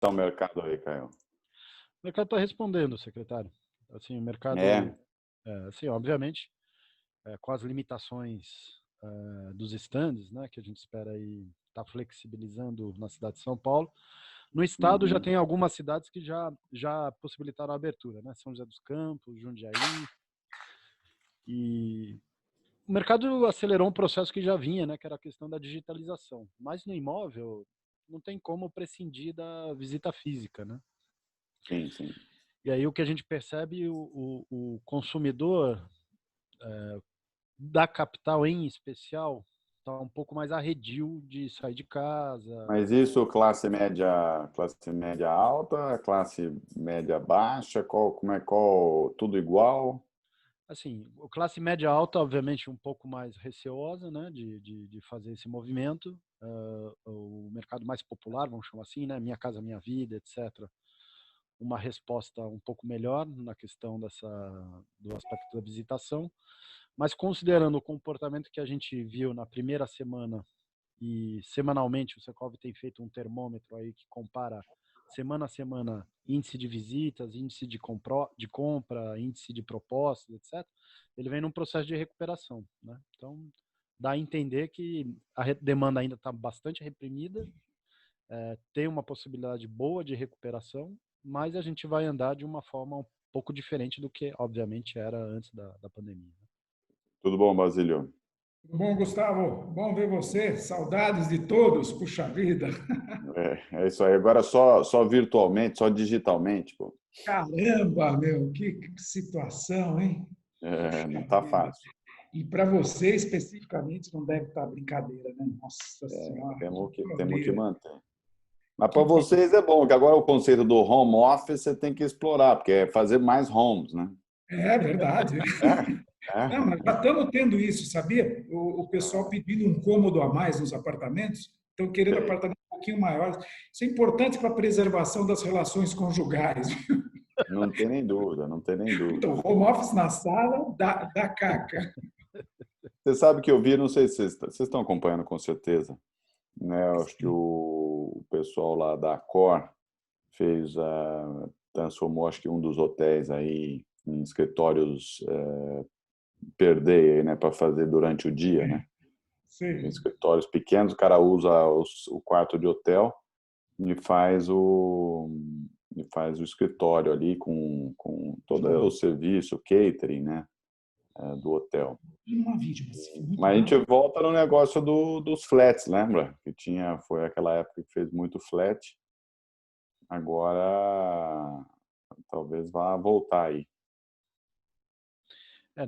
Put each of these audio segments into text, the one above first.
está o mercado aí, Caio? O mercado está respondendo, secretário. Assim, o É, mercado, assim, obviamente, com as limitações dos estandes, né, que a gente espera aí estar flexibilizando na cidade de São Paulo. No estado já uhum. tem algumas cidades que já possibilitaram a abertura, né? São José dos Campos, Jundiaí. E o mercado acelerou um processo que já vinha, né, que era a questão da digitalização. Mas no imóvel não tem como prescindir da visita física, né? Sim, sim. E aí o que a gente percebe, o consumidor da capital em especial está um pouco mais arredio de sair de casa. Mas isso classe média alta, classe média baixa, tudo igual? Assim, a classe média alta, obviamente, um pouco mais receosa, né, de fazer esse movimento. O mercado mais popular, vamos chamar assim, né, Minha Casa Minha Vida, etc. Uma resposta um pouco melhor na questão do aspecto da visitação. Mas considerando o comportamento que a gente viu na primeira semana e semanalmente o Secov tem feito um termômetro aí que compara semana a semana índice de visitas, índice de compra, índice de propostas, etc. Ele vem num processo de recuperação, né? Então dá a entender que a demanda ainda está bastante reprimida, tem uma possibilidade boa de recuperação, mas a gente vai andar de uma forma um pouco diferente do que, obviamente, era antes da pandemia. Tudo bom, Basílio? Tudo bom, Gustavo? Bom ver você. Saudades de todos, puxa vida. É isso aí. Agora só virtualmente, só digitalmente, pô. Caramba, meu, que situação, hein? É, não Puxa está vida. fácil. E para você especificamente não deve estar brincadeira, né? Nossa Senhora, Temos que manter. Mas para que vocês é bom, que agora o conceito do home office você tem que explorar, porque é fazer mais homes, né? é verdade. Não, É. mas já estamos tendo isso, sabia? O pessoal pedindo um cômodo a mais nos apartamentos, estão querendo Sei. apartamento um pouquinho maior. Isso é importante para a preservação das relações conjugais. Não tem nem dúvida, não tem nem dúvida. Então, home office na sala dá caca. Você sabe que eu vi, não sei se vocês estão acompanhando com certeza, né? Eu acho que o pessoal lá da Accor transformou, acho que um dos hotéis aí em escritórios per day, né, para fazer durante o dia, né? Em Sim. escritórios pequenos, o cara usa o quarto de hotel e faz o escritório ali com todo o serviço, o catering, né, do hotel. Vi numa vídeo, mas foi muito Mas a bom. gente volta no negócio dos flats, lembra? Foi aquela época que fez muito flat. Agora talvez vá voltar aí.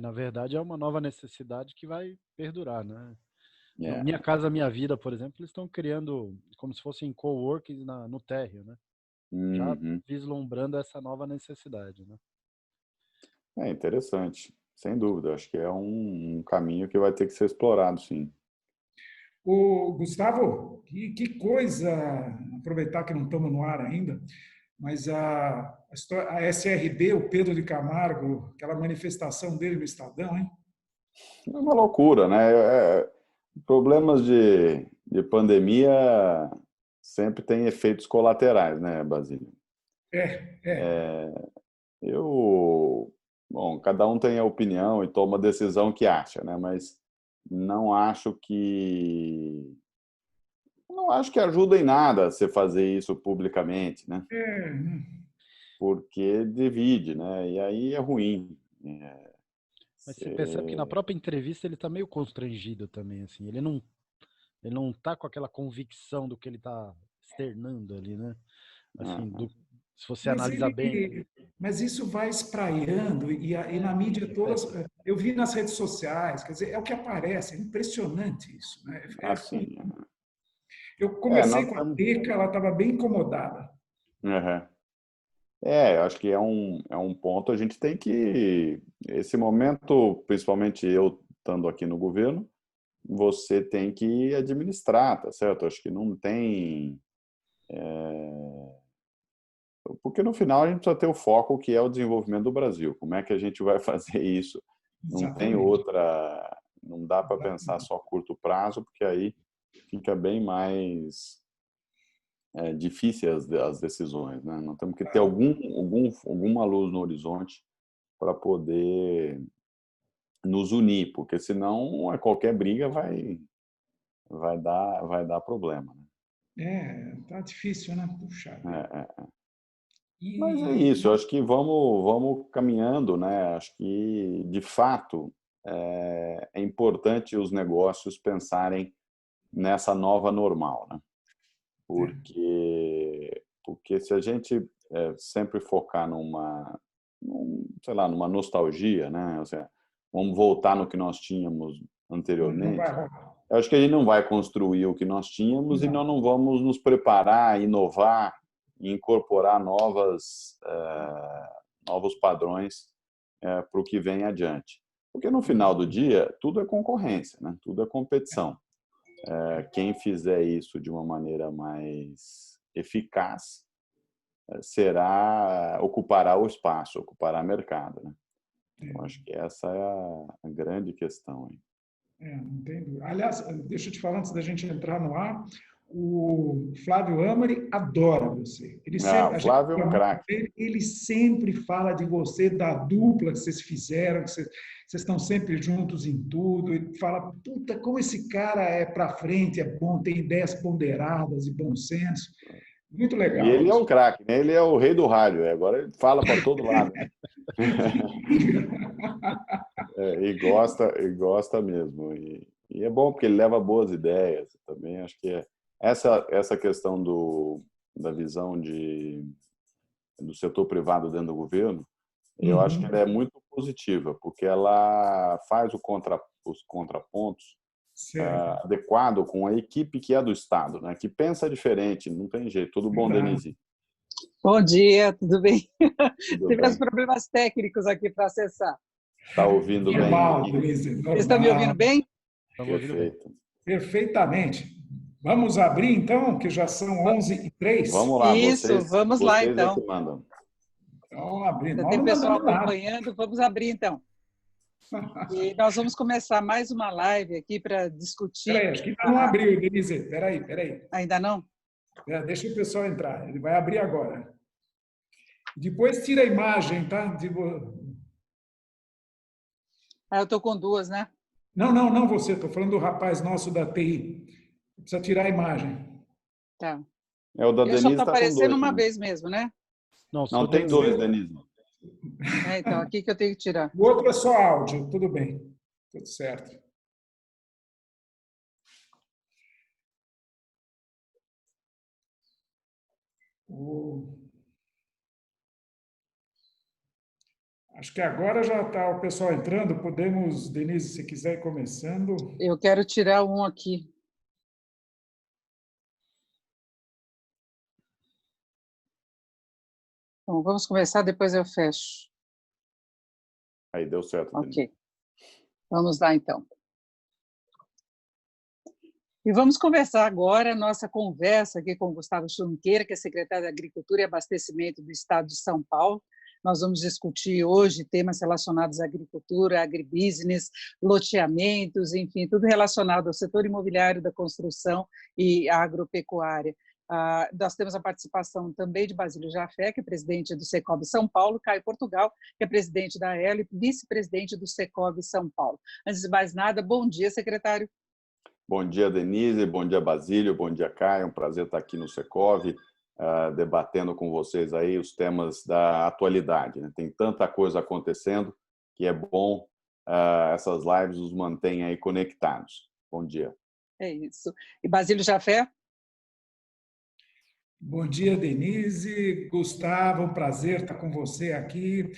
Na verdade, é uma nova necessidade que vai perdurar, né? No É. Minha Casa Minha Vida, por exemplo, eles estão criando como se fossem coworkings no térreo, né? Já Uhum. vislumbrando essa nova necessidade, né? É interessante, sem dúvida. Acho que é um caminho que vai ter que ser explorado, sim. O Gustavo, que coisa, aproveitar que não estamos no ar ainda, mas a SRB, o Pedro de Camargo, aquela manifestação dele no Estadão, hein? É uma loucura, né? Problemas de pandemia sempre têm efeitos colaterais, né, Basílio? É. Bom, cada um tem a opinião e toma a decisão que acha, né? Mas não acho que não acho que ajuda em nada você fazer isso publicamente, né? É. Porque divide, né? E aí é ruim. Mas você percebe que na Você- própria entrevista ele está meio constrangido também, assim. Ele não tá com aquela convicção do que ele está externando ali, né? Assim, ah, se você Mas analisar bem. mas isso vai espraiando e na mídia toda, eu vi nas redes sociais, quer dizer, é o que aparece, é impressionante isso, né? assim, Eu nós conversei com a temos. Teca, ela estava bem incomodada. Uhum. Eu acho que é um ponto. A gente tem que. Esse momento, principalmente eu estando aqui no governo, você tem que administrar, tá certo? Acho que não tem. Porque no final a gente precisa ter o foco que é o desenvolvimento do Brasil. Como é que a gente vai fazer isso? Não tem Exatamente. outra. Não dá para pensar Exatamente. só a curto prazo, porque aí fica bem mais difíceis as decisões, né? Nós temos que ter alguma luz no horizonte para poder nos unir, porque senão qualquer briga vai dar problema, né? Tá difícil, né? Puxa. Mas é isso, eu acho que vamos caminhando, né? Acho que, de fato, é importante os negócios pensarem nessa nova normal, né? Porque se a gente sempre focar sei lá, numa nostalgia, né? Ou seja, vamos voltar no que nós tínhamos Não vai anteriormente. rolar. Eu acho que a gente não vai construir o que nós tínhamos e nós não vamos nos preparar, inovar e incorporar novos padrões para o que vem adiante. Porque no final do dia, tudo é concorrência, né? Tudo é competição. Quem fizer isso de uma maneira mais eficaz ocupará o espaço, ocupará mercado, né? Eu acho que essa é a grande questão. Não tem dúvida. Aliás, deixa eu te falar, antes da gente entrar no ar, o Flávio Amari adora você. Flávio é um craque. Ele sempre fala de você, da dupla que vocês fizeram, que vocês estão sempre juntos em tudo. Ele fala, puta, como esse cara é para frente, é bom, tem ideias ponderadas e bom senso. Muito legal. E ele é um craque, né? Ele é o rei do rádio. Agora ele fala para todo lado. E gosta mesmo. E é bom porque ele leva boas ideias também. Acho que essa questão da visão do setor privado dentro do governo, eu acho que ela é muito positiva, porque ela faz os contrapontos adequado com a equipe que é do Estado, né? Que pensa diferente, não tem jeito. Tudo bom, Denise? Bom dia, tudo bem? Tivemos problemas técnicos aqui para acessar. Está ouvindo bem? Denise, Vocês estão me ouvindo bem? Perfeito. Perfeitamente. Vamos abrir, então, que já são 11h03. Vamos lá, vamos lá, então. Que mandam. Então, abrir. Já tem pessoal acompanhando, vamos abrir, então. E nós vamos começar mais uma live aqui para discutir... Peraí, acho que ainda não abriu, Denise. Peraí. Ainda não? Deixa o pessoal entrar. Ele vai abrir agora. Depois tira a imagem, tá? Eu estou com duas, né? Não você. Estou falando do rapaz nosso da TI. Precisa tirar a imagem. Tá. O da Denise só está aparecendo dois, uma né? vez mesmo, né? Não tem dois, Denise. Então, aqui que eu tenho que tirar. O outro é só áudio. Tudo bem. Tudo certo. Acho que agora já está o pessoal entrando. Podemos, Denise, se quiser ir começando. Eu quero tirar um aqui. Bom, vamos começar, depois eu fecho. Aí, deu certo. Ok. Denise. Vamos lá, então. E vamos conversar agora a nossa conversa aqui com o Gustavo Chunqueira, que é secretário de Agricultura e Abastecimento do Estado de São Paulo. Nós vamos discutir hoje temas relacionados à agricultura, agribusiness, loteamentos, enfim, tudo relacionado ao setor imobiliário, da construção e agropecuária. Nós temos a participação também de Basílio Jafé, que é presidente do Secovi São Paulo, Caio Portugal, que é presidente da AEL e vice-presidente do Secovi São Paulo. Antes de mais nada, bom dia, secretário. Bom dia, Denise. Bom dia, Basílio. Bom dia, Caio. É um prazer estar aqui no Secovi, debatendo com vocês aí os temas da atualidade, né? Tem tanta coisa acontecendo que é bom essas lives nos mantêm aí conectados. Bom dia. É isso. E Basílio Jafé? Bom dia, Denise. Gustavo, um prazer estar com você aqui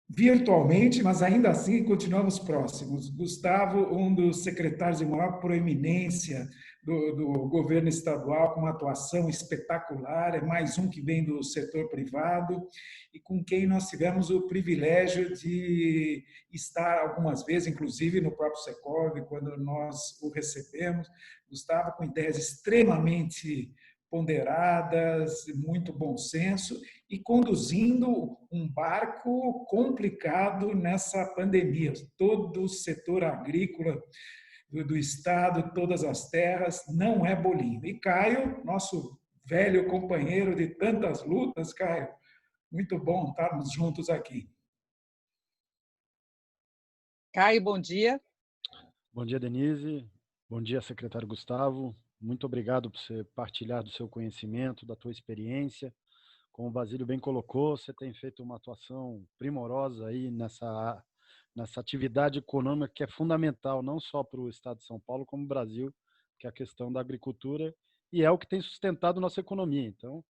virtualmente, mas ainda assim continuamos próximos. Gustavo, um dos secretários de maior proeminência do governo estadual, com uma atuação espetacular, é mais um que vem do setor privado e com quem nós tivemos o privilégio de estar algumas vezes, inclusive no próprio Secovi, quando nós o recebemos. Gustavo com ideias extremamente ponderadas, muito bom senso e conduzindo um barco complicado nessa pandemia. Todo o setor agrícola do Estado, todas as terras, não é bolinho. E Caio, nosso velho companheiro de tantas lutas, Caio. Muito bom estarmos juntos aqui. Caio, bom dia. Bom dia, Denise. Bom dia, secretário Gustavo. Muito obrigado por você partilhar do seu conhecimento, da tua experiência. Como o Basílio bem colocou, você tem feito uma atuação primorosa aí nessa atividade econômica que é fundamental, não só para o Estado de São Paulo, como o Brasil, que é a questão da agricultura, e é o que tem sustentado nossa economia. Então,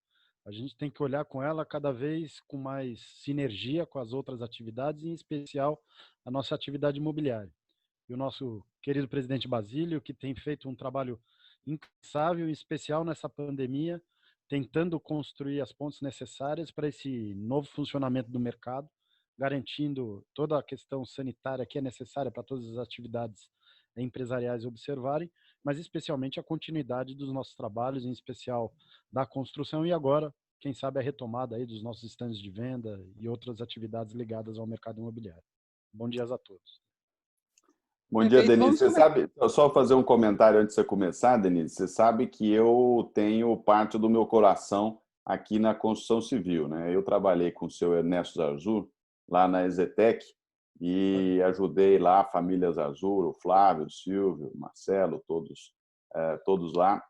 a gente tem que olhar com ela cada vez com mais sinergia com as outras atividades, em especial a nossa atividade imobiliária. E o nosso querido presidente Basílio, que tem feito um trabalho incansável e especial nessa pandemia, tentando construir as pontes necessárias para esse novo funcionamento do mercado, garantindo toda a questão sanitária que é necessária para todas as atividades empresariais observarem, mas especialmente a continuidade dos nossos trabalhos, em especial da construção e agora, quem sabe, a retomada aí dos nossos estandes de venda e outras atividades ligadas ao mercado imobiliário. Bom dia a todos. Bom dia, Denise. Você sabe, só fazer um comentário antes de você começar, Denise. Você sabe que eu tenho parte do meu coração aqui na construção civil, né? Eu trabalhei com o seu Ernesto Zarzur lá na Exetec e ajudei lá a família Zarzur, o Flávio, o Silvio, o Marcelo, todos lá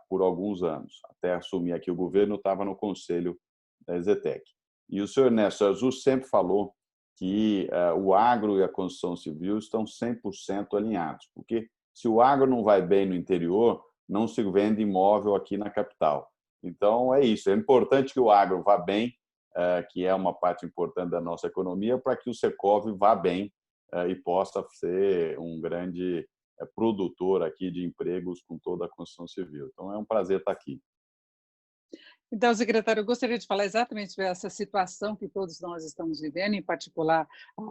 por alguns anos. Até assumir aqui o governo, eu estava no conselho da Exetec. E o seu Ernesto Zarzur sempre falou que o agro e a construção civil estão 100% alinhados, porque se o agro não vai bem no interior, não se vende imóvel aqui na capital. Então, é isso. É importante que o agro vá bem, que é uma parte importante da nossa economia, para que o Secov vá bem e possa ser um grande produtor aqui de empregos com toda a construção civil. Então, é um prazer estar aqui. Então, secretário, eu gostaria de falar exatamente sobre essa situação que todos nós estamos vivendo, em particular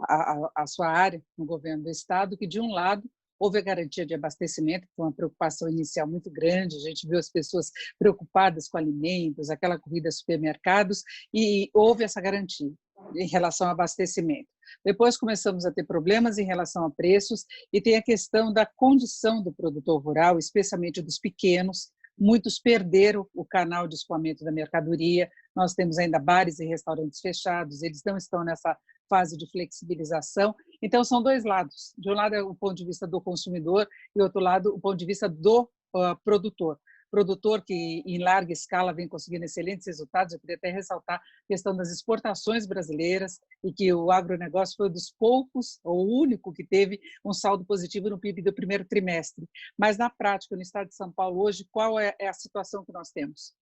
a sua área no governo do Estado, que, de um lado, houve a garantia de abastecimento, que foi uma preocupação inicial muito grande, a gente viu as pessoas preocupadas com alimentos, aquela corrida aos supermercados, e houve essa garantia em relação ao abastecimento. Depois começamos a ter problemas em relação a preços e tem a questão da condição do produtor rural, especialmente dos pequenos. Muitos perderam o canal de escoamento da mercadoria, nós temos ainda bares e restaurantes fechados, eles não estão nessa fase de flexibilização. Então, são dois lados. De um lado é o ponto de vista do consumidor e, do outro lado, o ponto de vista do produtor. Produtor que, em larga escala, vem conseguindo excelentes resultados. Eu queria até ressaltar a questão das exportações brasileiras e que o agronegócio foi um dos poucos, ou o único, que teve um saldo positivo no PIB do primeiro trimestre. Mas, na prática, no estado de São Paulo, hoje, qual é a situação que nós temos?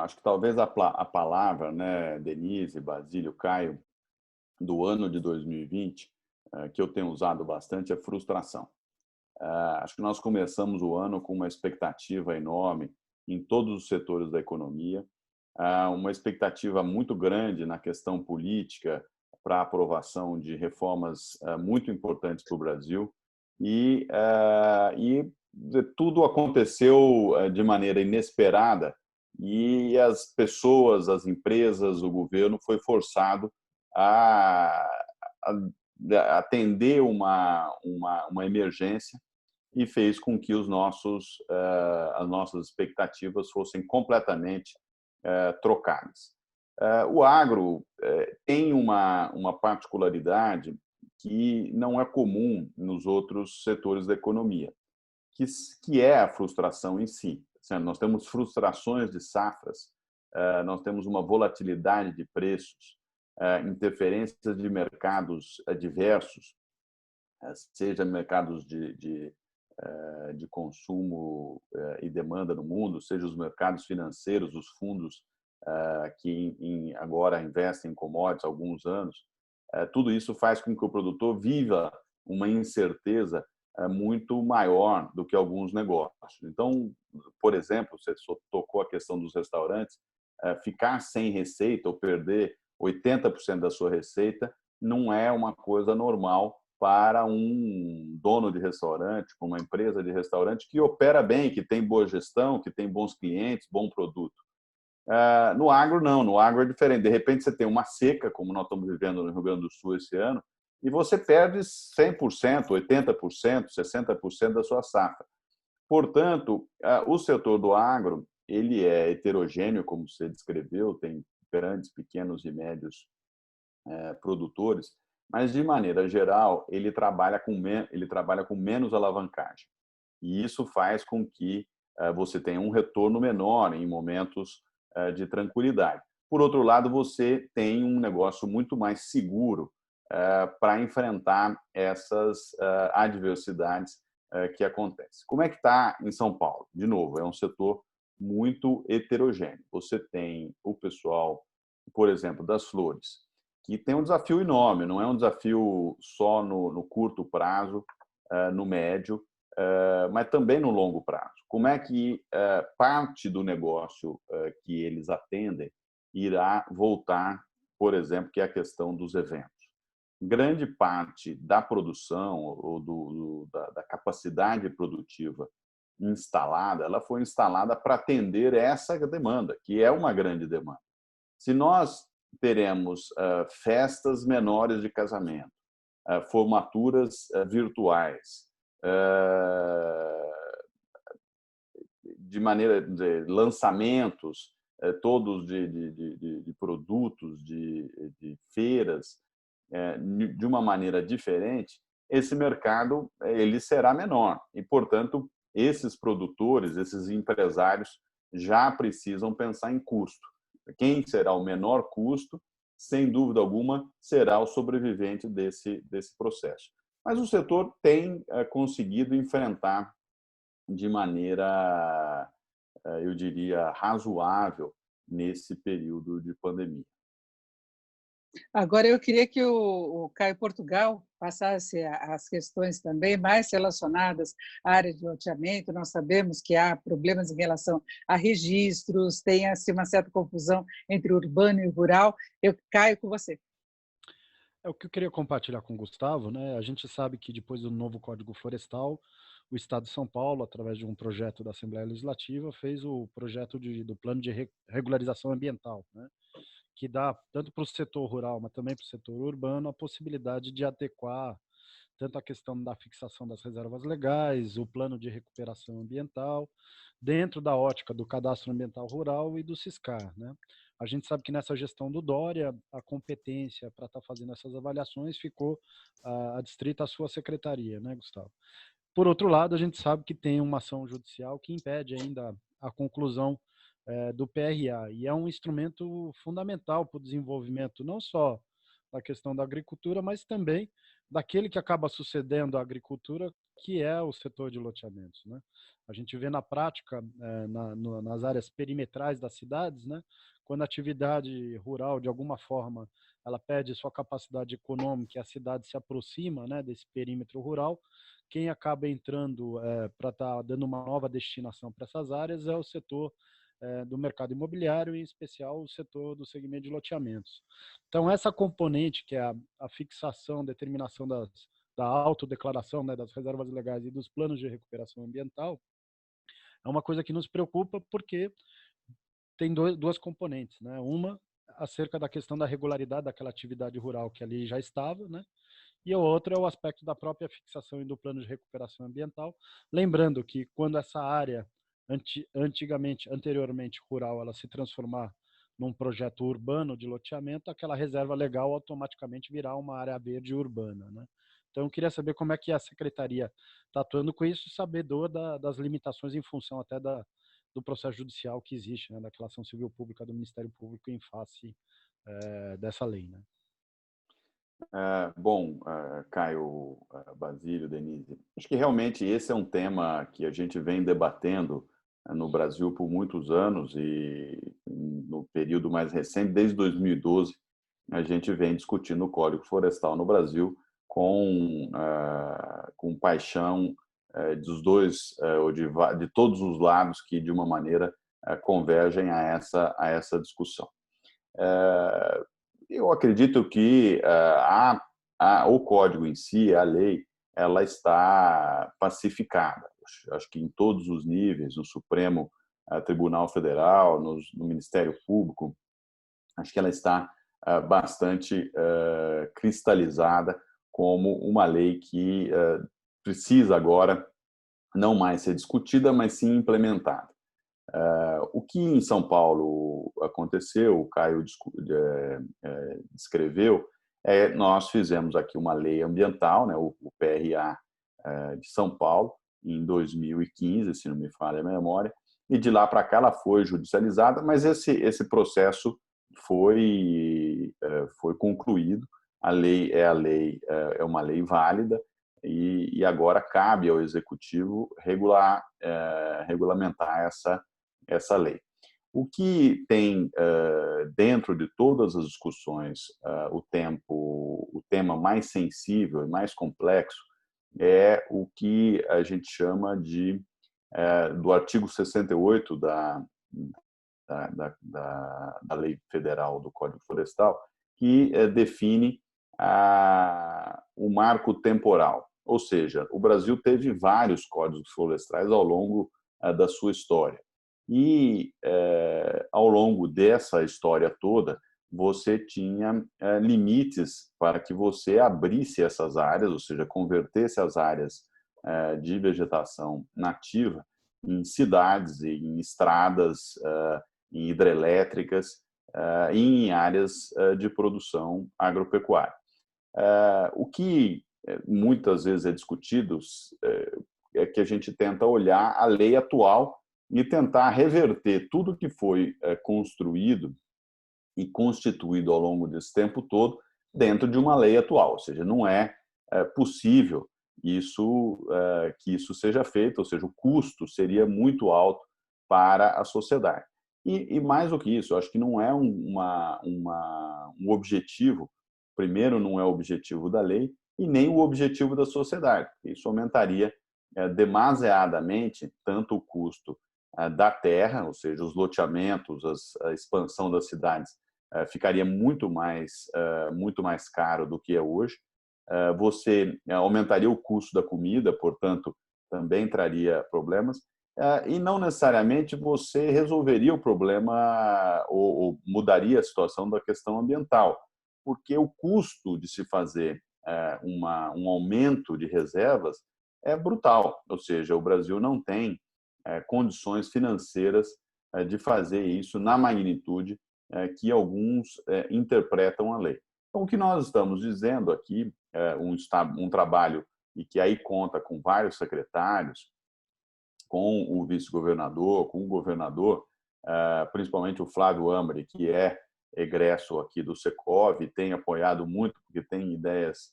Acho que talvez a palavra, né, Denise, Basílio, Caio, do ano de 2020, que eu tenho usado bastante, é frustração. Acho que nós começamos o ano com uma expectativa enorme em todos os setores da economia, uma expectativa muito grande na questão política para a aprovação de reformas muito importantes para o Brasil e tudo aconteceu de maneira inesperada e as pessoas, as empresas, o governo foi forçado a atender uma emergência e fez com que as nossas expectativas fossem completamente trocadas. O agro tem uma particularidade que não é comum nos outros setores da economia, que é a frustração em si. Nós temos frustrações de safras, nós temos uma volatilidade de preços, interferências de mercados diversos, seja mercados de consumo e demanda no mundo, seja os mercados financeiros, os fundos que agora investem em commodities há alguns anos. Tudo isso faz com que o produtor viva uma incerteza muito maior do que alguns negócios. Então, por exemplo, você tocou a questão dos restaurantes, ficar sem receita ou perder 80% da sua receita não é uma coisa normal para um dono de restaurante, uma empresa de restaurante que opera bem, que tem boa gestão, que tem bons clientes, bom produto. No agro, não. No agro é diferente. De repente, você tem uma seca, como nós estamos vivendo no Rio Grande do Sul esse ano, e você perde 100%, 80%, 60% da sua safra. Portanto, o setor do agro, ele é heterogêneo, como você descreveu, tem grandes, pequenos e médios produtores, mas, de maneira geral, ele trabalha com menos alavancagem. E isso faz com que você tenha um retorno menor em momentos de tranquilidade. Por outro lado, você tem um negócio muito mais seguro para enfrentar essas adversidades que acontecem. Como é que está em São Paulo? De novo, é um setor muito heterogêneo. Você tem o pessoal, por exemplo, das flores, que tem um desafio enorme, não é um desafio só no curto prazo, no médio, mas também no longo prazo. Como é que parte do negócio que eles atendem irá voltar, por exemplo, que é a questão dos eventos? Grande parte da produção ou da capacidade produtiva instalada, ela foi instalada para atender essa demanda, que é uma grande demanda. Se nós teremos festas menores de casamento, formaturas virtuais, de maneira de lançamentos todos de produtos, de feiras, de uma maneira diferente, esse mercado ele será menor e, portanto, esses produtores, esses empresários já precisam pensar em custo. Quem será o menor custo, sem dúvida alguma, será o sobrevivente desse processo. Mas o setor tem conseguido enfrentar de maneira, eu diria, razoável nesse período de pandemia. Agora, eu queria que o Caio Portugal passasse as questões também mais relacionadas à área de loteamento. Nós sabemos que há problemas em relação a registros, tem assim, uma certa confusão entre urbano e rural. Eu caio com você. É o que eu queria compartilhar com o Gustavo, né? A gente sabe que depois do novo Código Florestal, o Estado de São Paulo, através de um projeto da Assembleia Legislativa, fez o projeto do Plano de Regularização Ambiental, né? Que dá, tanto para o setor rural, mas também para o setor urbano, a possibilidade de adequar tanto a questão da fixação das reservas legais, o plano de recuperação ambiental, dentro da ótica do cadastro ambiental rural e do Siscar, né? A gente sabe que nessa gestão do Dória, a competência para estar fazendo essas avaliações ficou adstrita à sua secretaria, né, Gustavo? Por outro lado, a gente sabe que tem uma ação judicial que impede ainda a conclusão do PRA, e é um instrumento fundamental para o desenvolvimento não só da questão da agricultura, mas também daquele que acaba sucedendo a agricultura, que é o setor de loteamentos, né? A gente vê na prática, nas áreas perimetrais das cidades, né, quando a atividade rural, de alguma forma, ela perde sua capacidade econômica e a cidade se aproxima, né, desse perímetro rural, quem acaba entrando para estar dando uma nova destinação para essas áreas é o setor do mercado imobiliário, em especial o setor do segmento de loteamentos. Então, essa componente, que é a fixação, determinação da autodeclaração, né, das reservas legais e dos planos de recuperação ambiental, é uma coisa que nos preocupa porque tem duas componentes, né? Uma, acerca da questão da regularidade daquela atividade rural que ali já estava, né? E a outra é o aspecto da própria fixação e do plano de recuperação ambiental. Lembrando que quando essa área, anteriormente rural, ela se transformar num projeto urbano de loteamento, aquela reserva legal automaticamente virá uma área verde urbana, né? Então, eu queria saber como é que a secretaria está atuando com isso e saber das limitações em função até do processo judicial que existe, né, da ação civil pública do Ministério Público em face dessa lei, né? Bom, Caio, Basílio, Denise, acho que realmente esse é um tema que a gente vem debatendo no Brasil por muitos anos e no período mais recente, desde 2012, a gente vem discutindo o Código Florestal no Brasil com paixão dos dois, ou de todos os lados que, de uma maneira, convergem a essa discussão. Eu acredito que o código em si, a lei, ela está pacificada. Acho que em todos os níveis, no Supremo Tribunal Federal, no Ministério Público, acho que ela está bastante cristalizada como uma lei que precisa agora não mais ser discutida, mas sim implementada. O que em São Paulo aconteceu, o Caio descreveu, nós fizemos aqui uma lei ambiental, né, o PRA de São Paulo, em 2015, se não me falha a memória, e de lá para cá ela foi judicializada, mas esse processo foi concluído. A lei é uma lei válida e agora cabe ao executivo regulamentar essa lei. O que tem dentro de todas as discussões o tema mais sensível e mais complexo é o que a gente chama do artigo 68 da Lei Federal do Código Florestal, que define o marco temporal. Ou seja, o Brasil teve vários códigos florestais ao longo da sua história. E, ao longo dessa história toda, você tinha limites para que você abrisse essas áreas, ou seja, convertesse as áreas de vegetação nativa em cidades, em estradas, em hidrelétricas e em áreas de produção agropecuária. O que muitas vezes é discutido é que a gente tenta olhar a lei atual e tentar reverter tudo que foi construído e constituído ao longo desse tempo todo dentro de uma lei atual. Ou seja, não é possível que isso seja feito, ou seja, o custo seria muito alto para a sociedade. E mais do que isso, eu acho que não é um objetivo, primeiro, não é o objetivo da lei e nem o objetivo da sociedade. Isso aumentaria demasiadamente tanto o custo da terra, ou seja, os loteamentos, a expansão das cidades, ficaria muito mais caro do que é hoje. Você aumentaria o custo da comida, portanto, também traria problemas, e não necessariamente você resolveria o problema ou mudaria a situação da questão ambiental, porque o custo de se fazer um aumento de reservas é brutal, ou seja, o Brasil não tem condições financeiras de fazer isso na magnitude que alguns interpretam a lei. Então, o que nós estamos dizendo aqui é um trabalho e que aí conta com vários secretários, com o vice-governador, com o governador, principalmente o Flávio Amri, que é egresso aqui do Secov, tem apoiado muito, porque tem ideias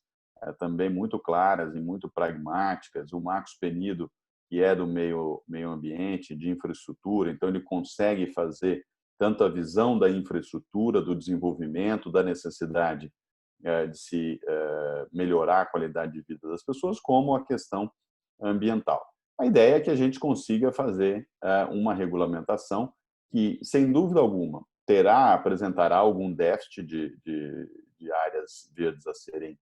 também muito claras e muito pragmáticas. O Marcos Penido, que é do meio ambiente, de infraestrutura, então ele consegue fazer tanto a visão da infraestrutura, do desenvolvimento, da necessidade de se melhorar a qualidade de vida das pessoas, como a questão ambiental. A ideia é que a gente consiga fazer uma regulamentação que, sem dúvida alguma, apresentará algum déficit de áreas verdes a serem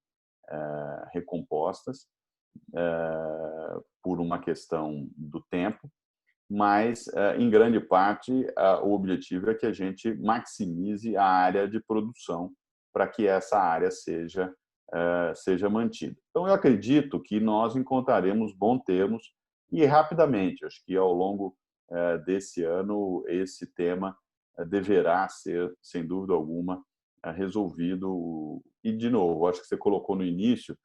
recompostas por uma questão do tempo, mas, em grande parte, o objetivo é que a gente maximize a área de produção para que essa área seja mantida. Então, eu acredito que nós encontraremos bons termos e rapidamente. Acho que ao longo desse ano esse tema deverá ser, sem dúvida alguma, resolvido. E, de novo, acho que você colocou no início,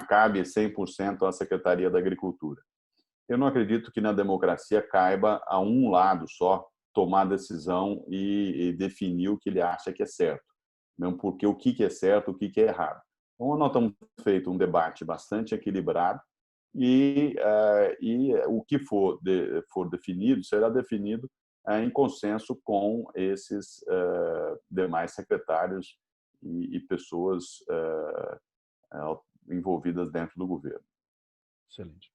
cabe 100% à Secretaria da Agricultura. Eu não acredito que na democracia caiba a um lado só tomar decisão e definir o que ele acha que é certo, não porque o que é certo, o que é errado. Então, nós estamos feito um debate bastante equilibrado e o que for definido será definido em consenso com esses demais secretários e pessoas envolvidas dentro do governo. Excelente.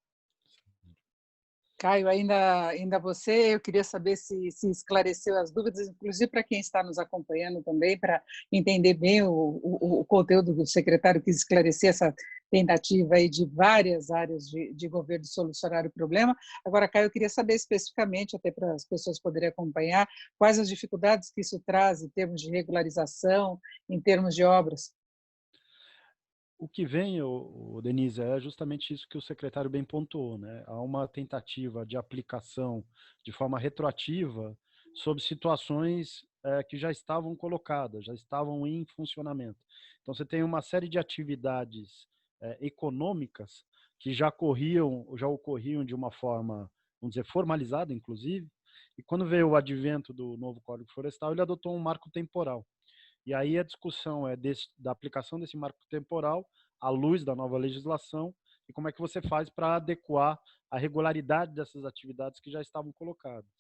Caio, ainda você, eu queria saber se esclareceu as dúvidas, inclusive para quem está nos acompanhando também, para entender bem o conteúdo do secretário, quis esclarecer essa tentativa aí de várias áreas de governo solucionar o problema. Agora, Caio, eu queria saber especificamente, até para as pessoas poderem acompanhar, quais as dificuldades que isso traz em termos de regularização, em termos de obras. o que vem, Denise, é justamente isso que o secretário bem pontuou, né? Há uma tentativa de aplicação de forma retroativa sobre situações que já estavam colocadas, já estavam em funcionamento. Então, você tem uma série de atividades econômicas que já ocorriam de uma forma, vamos dizer, formalizada, inclusive, e quando veio o advento do novo Código Florestal, ele adotou um marco temporal. E aí a discussão é da aplicação desse marco temporal à luz da nova legislação e como é que você faz para adequar a regularidade dessas atividades que já estavam colocadas.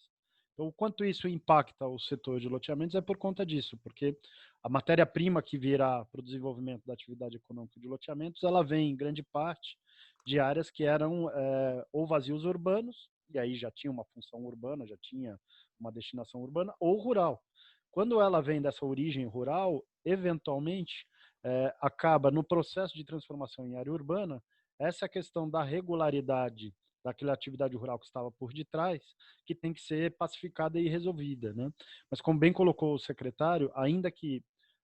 Então, o quanto isso impacta o setor de loteamentos é por conta disso, porque a matéria-prima que virá para o desenvolvimento da atividade econômica de loteamentos, ela vem em grande parte de áreas que eram ou vazios urbanos, e aí já tinha uma função urbana, já tinha uma destinação urbana, ou rural. Quando ela vem dessa origem rural, eventualmente acaba no processo de transformação em área urbana, essa questão da regularidade daquela atividade rural que estava por detrás, que tem que ser pacificada e resolvida, né? Mas como bem colocou o secretário, ainda que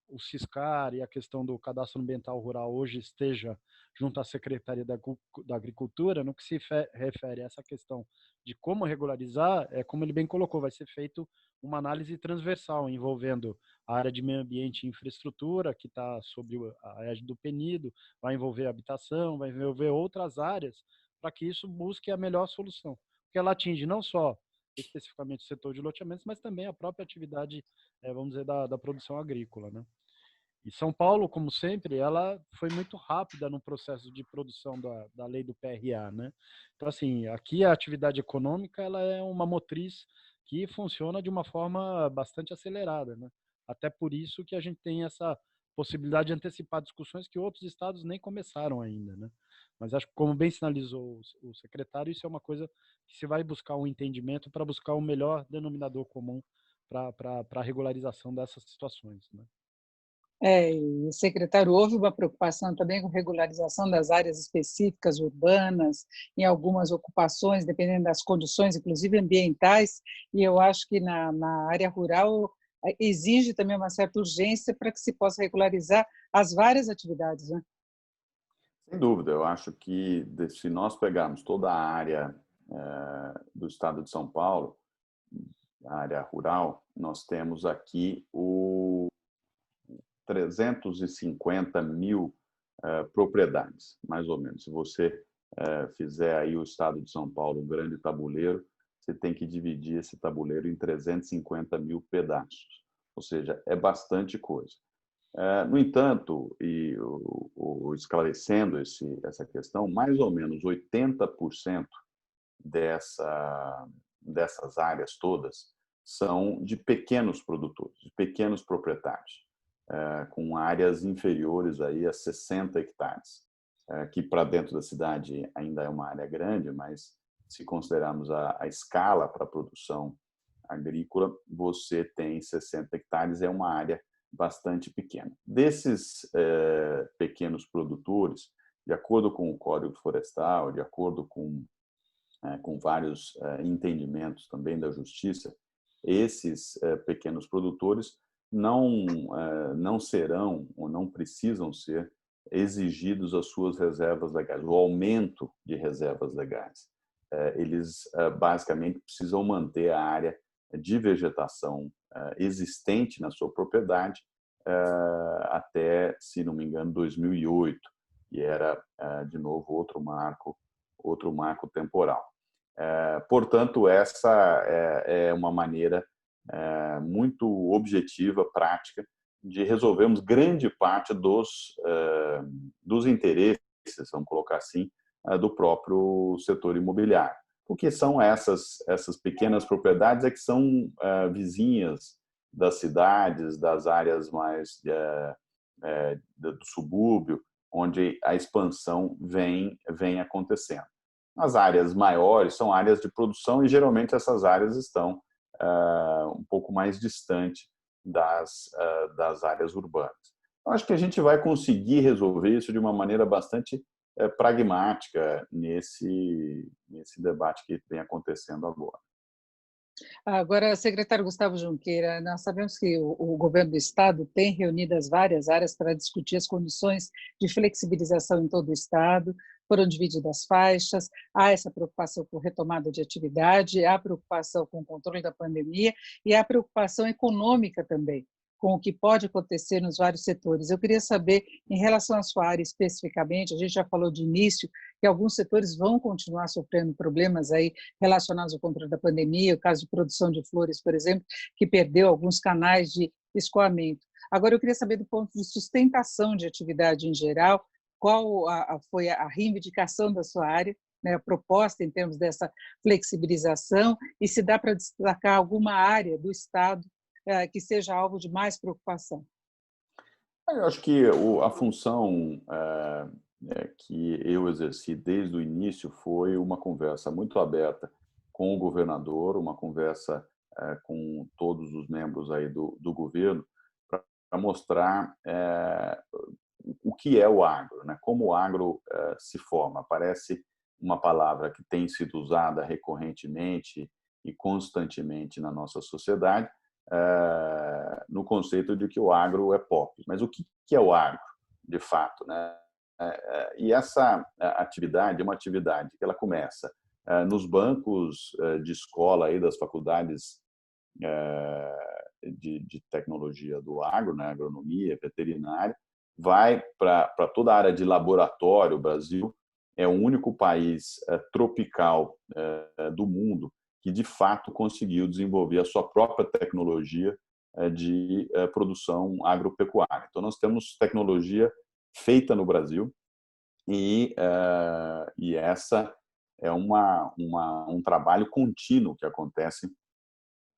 o Ciscar e a questão do cadastro ambiental rural hoje esteja junto à Secretaria da Agricultura, no que se refere a essa questão de como regularizar, como ele bem colocou, vai ser feito uma análise transversal envolvendo a área de meio ambiente e infraestrutura, que está sob a égide do PNIDO, vai envolver habitação, vai envolver outras áreas, para que isso busque a melhor solução. Porque ela atinge não só especificamente o setor de loteamentos, mas também a própria atividade, vamos dizer, da produção agrícola, né? E São Paulo, como sempre, ela foi muito rápida no processo de produção da lei do PRA, né? Então, assim, aqui a atividade econômica ela é uma motriz que funciona de uma forma bastante acelerada, né? Até por isso que a gente tem essa possibilidade de antecipar discussões que outros estados nem começaram ainda, né? Mas acho que, como bem sinalizou o secretário, isso é uma coisa que se vai buscar um entendimento para buscar o melhor denominador comum para a regularização dessas situações, né? E, secretário, houve uma preocupação também com regularização das áreas específicas urbanas, em algumas ocupações, dependendo das condições, inclusive ambientais, e eu acho que na área rural exige também uma certa urgência para que se possa regularizar as várias atividades, né? Sem dúvida, eu acho que se nós pegarmos toda a área do estado de São Paulo, a área rural, nós temos aqui 350 mil propriedades, mais ou menos. Se você fizer aí o estado de São Paulo um grande tabuleiro, você tem que dividir esse tabuleiro em 350 mil pedaços, ou seja, é bastante coisa. No entanto, e esclarecendo essa questão, mais ou menos 80% dessas áreas todas são de pequenos produtores, de pequenos proprietários, com áreas inferiores aí a 60 hectares, que para dentro da cidade ainda é uma área grande, mas se considerarmos a escala para a produção agrícola, você tem 60 hectares, é uma área bastante pequena. Desses pequenos produtores, de acordo com o Código Florestal, de acordo com vários entendimentos também da Justiça, esses pequenos produtores não serão ou não precisam ser exigidos as suas reservas legais, o aumento de reservas legais. Eles basicamente precisam manter a área de vegetação existente na sua propriedade até, se não me engano, 2008, que era, de novo, outro marco temporal. Portanto, essa é uma maneira muito objetiva, prática, de resolvermos grande parte dos interesses, vamos colocar assim, do próprio setor imobiliário. Porque são essas pequenas propriedades que são vizinhas das cidades, das áreas mais do subúrbio, onde a expansão vem acontecendo. As áreas maiores são áreas de produção e geralmente essas áreas estão um pouco mais distante das áreas urbanas. Eu acho que a gente vai conseguir resolver isso de uma maneira bastante pragmática nesse debate que vem acontecendo agora. Agora, secretário Gustavo Junqueira, nós sabemos que o governo do Estado tem reunido as várias áreas para discutir as condições de flexibilização em todo o Estado, foram divididas faixas, há essa preocupação com retomada de atividade, há preocupação com o controle da pandemia e há preocupação econômica também, com o que pode acontecer nos vários setores. Eu queria saber, em relação à sua área especificamente, a gente já falou de início que alguns setores vão continuar sofrendo problemas aí relacionados ao controle da pandemia, o caso de produção de flores, por exemplo, que perdeu alguns canais de escoamento. Agora, eu queria saber do ponto de sustentação de atividade em geral, qual foi a reivindicação da sua área, né, a proposta em termos dessa flexibilização, e se dá para destacar alguma área do Estado que seja alvo de mais preocupação. Eu acho que a função que eu exerci desde o início foi uma conversa muito aberta com o governador, uma conversa com todos os membros aí do governo, para mostrar o que é o agro, né? Como o agro se forma. Parece uma palavra que tem sido usada recorrentemente e constantemente na nossa sociedade, no conceito de que o agro é pop. Mas o que é o agro, de fato, né? E essa atividade é uma atividade que ela começa nos bancos de escola aí das faculdades de tecnologia do agro, né? Agronomia, veterinária, vai para toda a área de laboratório. O Brasil é o único país tropical do mundo que, de fato, conseguiu desenvolver a sua própria tecnologia de produção agropecuária. Então, nós temos tecnologia feita no Brasil e essa é um trabalho contínuo que acontece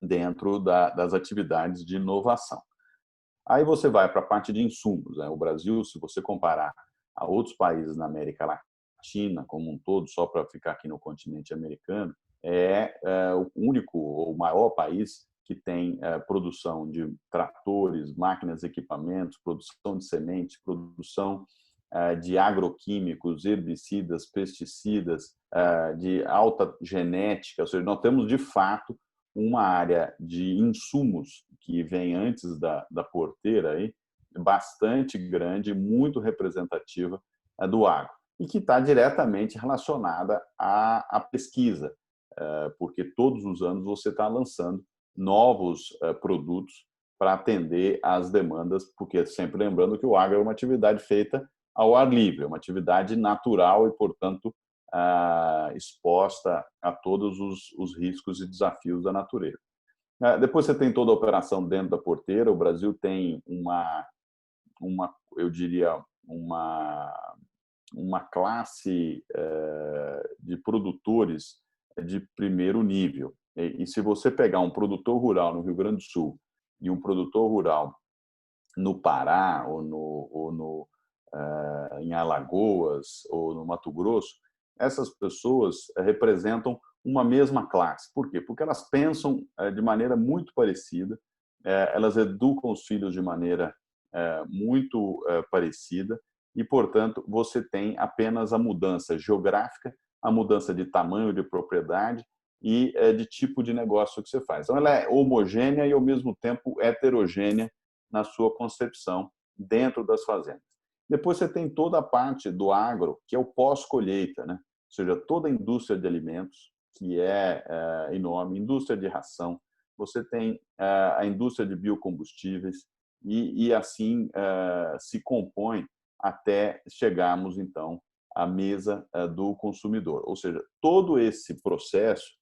dentro das atividades de inovação. Aí você vai para a parte de insumos, né? O Brasil, se você comparar a outros países na América Latina como um todo, só para ficar aqui no continente americano, é o único ou maior país que tem produção de tratores, máquinas, equipamentos, produção de sementes, produção de agroquímicos, herbicidas, pesticidas, de alta genética. Ou seja, nós temos, de fato, uma área de insumos que vem antes da porteira, aí, bastante grande, muito representativa do agro, e que está diretamente relacionada à pesquisa, porque todos os anos você está lançando novos produtos para atender às demandas, porque sempre lembrando que o agro é uma atividade feita ao ar livre, é uma atividade natural e, portanto, exposta a todos os riscos e desafios da natureza. Depois você tem toda a operação dentro da porteira. O Brasil tem eu diria, uma classe de produtores de primeiro nível. E se você pegar um produtor rural no Rio Grande do Sul e um produtor rural no Pará ou em Alagoas ou no Mato Grosso, essas pessoas representam uma mesma classe. Por quê? Porque elas pensam de maneira muito parecida, elas educam os filhos de maneira muito parecida e, portanto, você tem apenas a mudança geográfica, a mudança de tamanho de propriedade e de tipo de negócio que você faz. Então, ela é homogênea e, ao mesmo tempo, heterogênea na sua concepção dentro das fazendas. Depois você tem toda a parte do agro, que é o pós-colheita, né? Ou seja, toda a indústria de alimentos, que é enorme, indústria de ração, você tem a indústria de biocombustíveis e assim se compõe até chegarmos, então, à mesa do consumidor. Ou seja, todo esse processo,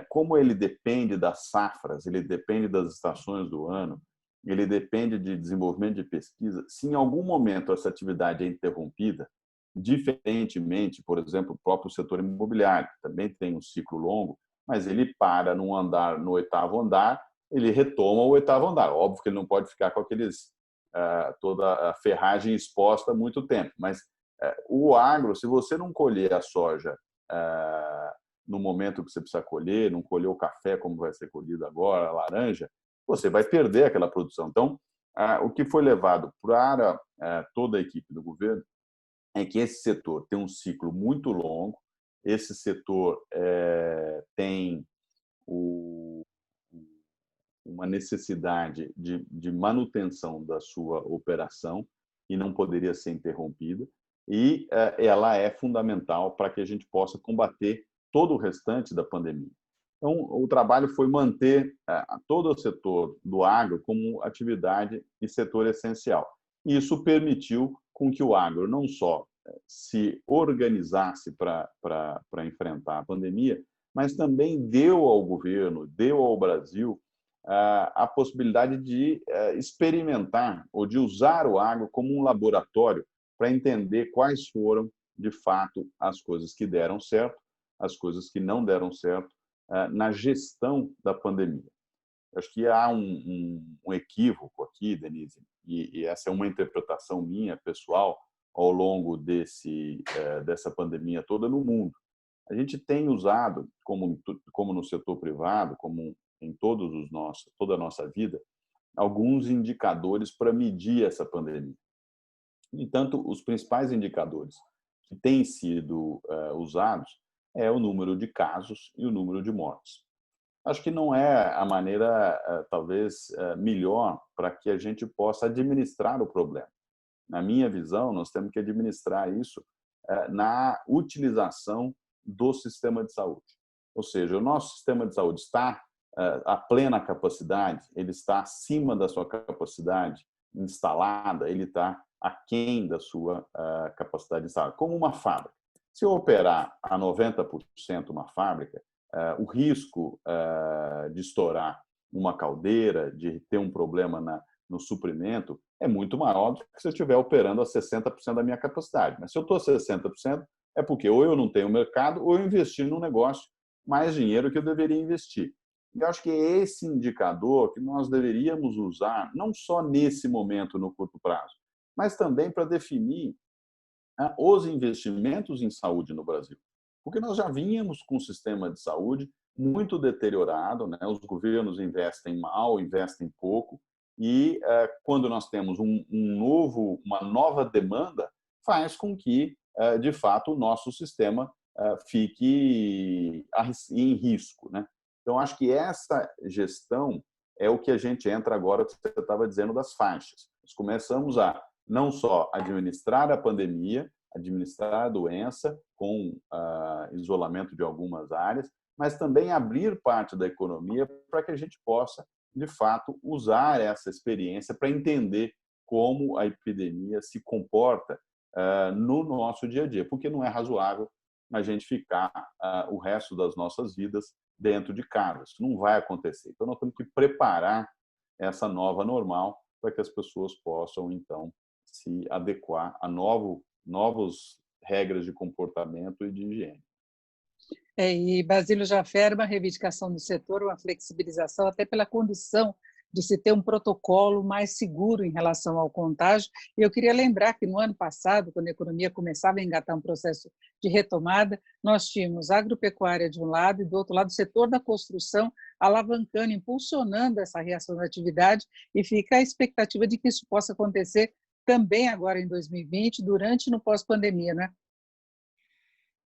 como ele depende das safras, ele depende das estações do ano, ele depende de desenvolvimento de pesquisa. Se em algum momento essa atividade é interrompida, diferentemente, por exemplo, o próprio setor imobiliário, que também tem um ciclo longo, mas ele para no 8º andar, ele retoma o 8º andar. Óbvio que ele não pode ficar com toda a ferragem exposta há muito tempo, mas o agro, se você não colher a soja no momento que você precisa colher, não colher o café como vai ser colhido agora, a laranja, você vai perder aquela produção. Então, o que foi levado para toda a equipe do governo é que esse setor tem um ciclo muito longo, esse setor tem uma necessidade de manutenção da sua operação e não poderia ser interrompida, e ela é fundamental para que a gente possa combater todo o restante da pandemia. Então, o trabalho foi manter todo o setor do agro como atividade e setor essencial. E isso permitiu com que o agro não só se organizasse para enfrentar a pandemia, mas também deu ao governo, deu ao Brasil a possibilidade de experimentar ou de usar o agro como um laboratório para entender quais foram, de fato, as coisas que deram certo, as coisas que não deram certo na gestão da pandemia. Acho que há um equívoco aqui, Denise, e essa é uma interpretação minha, pessoal, ao longo dessa pandemia toda no mundo. A gente tem usado, como no setor privado, como em toda a nossa vida, alguns indicadores para medir essa pandemia. No entanto, os principais indicadores que têm sido usados é o número de casos e o número de mortes. Acho que não é a maneira, talvez, melhor para que a gente possa administrar o problema. Na minha visão, nós temos que administrar isso na utilização do sistema de saúde. Ou seja, o nosso sistema de saúde está a plena capacidade, ele está acima da sua capacidade instalada, ele está aquém da sua capacidade instalada, como uma fábrica. Se eu operar a 90% uma fábrica, o risco de estourar uma caldeira, de ter um problema no suprimento, é muito maior do que se eu estiver operando a 60% da minha capacidade. Mas se eu estou a 60%, é porque ou eu não tenho mercado ou eu investi no negócio mais dinheiro que eu deveria investir. E eu acho que é esse indicador que nós deveríamos usar, não só nesse momento, no curto prazo, mas também para definir os investimentos em saúde no Brasil. Porque nós já vínhamos com um sistema de saúde muito deteriorado, né? Os governos investem mal, investem pouco, e quando nós temos uma nova demanda, faz com que, de fato, o nosso sistema fique em risco, né? Então, acho que essa gestão é o que a gente entra agora, que você estava dizendo, das faixas. Nós começamos a não só administrar a pandemia, administrar a doença com isolamento de algumas áreas, mas também abrir parte da economia para que a gente possa, de fato, usar essa experiência para entender como a epidemia se comporta no nosso dia a dia, porque não é razoável a gente ficar o resto das nossas vidas dentro de casa. Isso não vai acontecer. Então, nós temos que preparar essa nova normal para que as pessoas possam, então, se adequar a novas regras de comportamento e de higiene. E Basílio já afirma a reivindicação do setor, uma flexibilização, até pela condição de se ter um protocolo mais seguro em relação ao contágio. E eu queria lembrar que no ano passado, quando a economia começava a engatar um processo de retomada, nós tínhamos a agropecuária de um lado e do outro lado o setor da construção alavancando, impulsionando essa reação da atividade, e fica a expectativa de que isso possa acontecer também agora em 2020, durante e no pós-pandemia, né?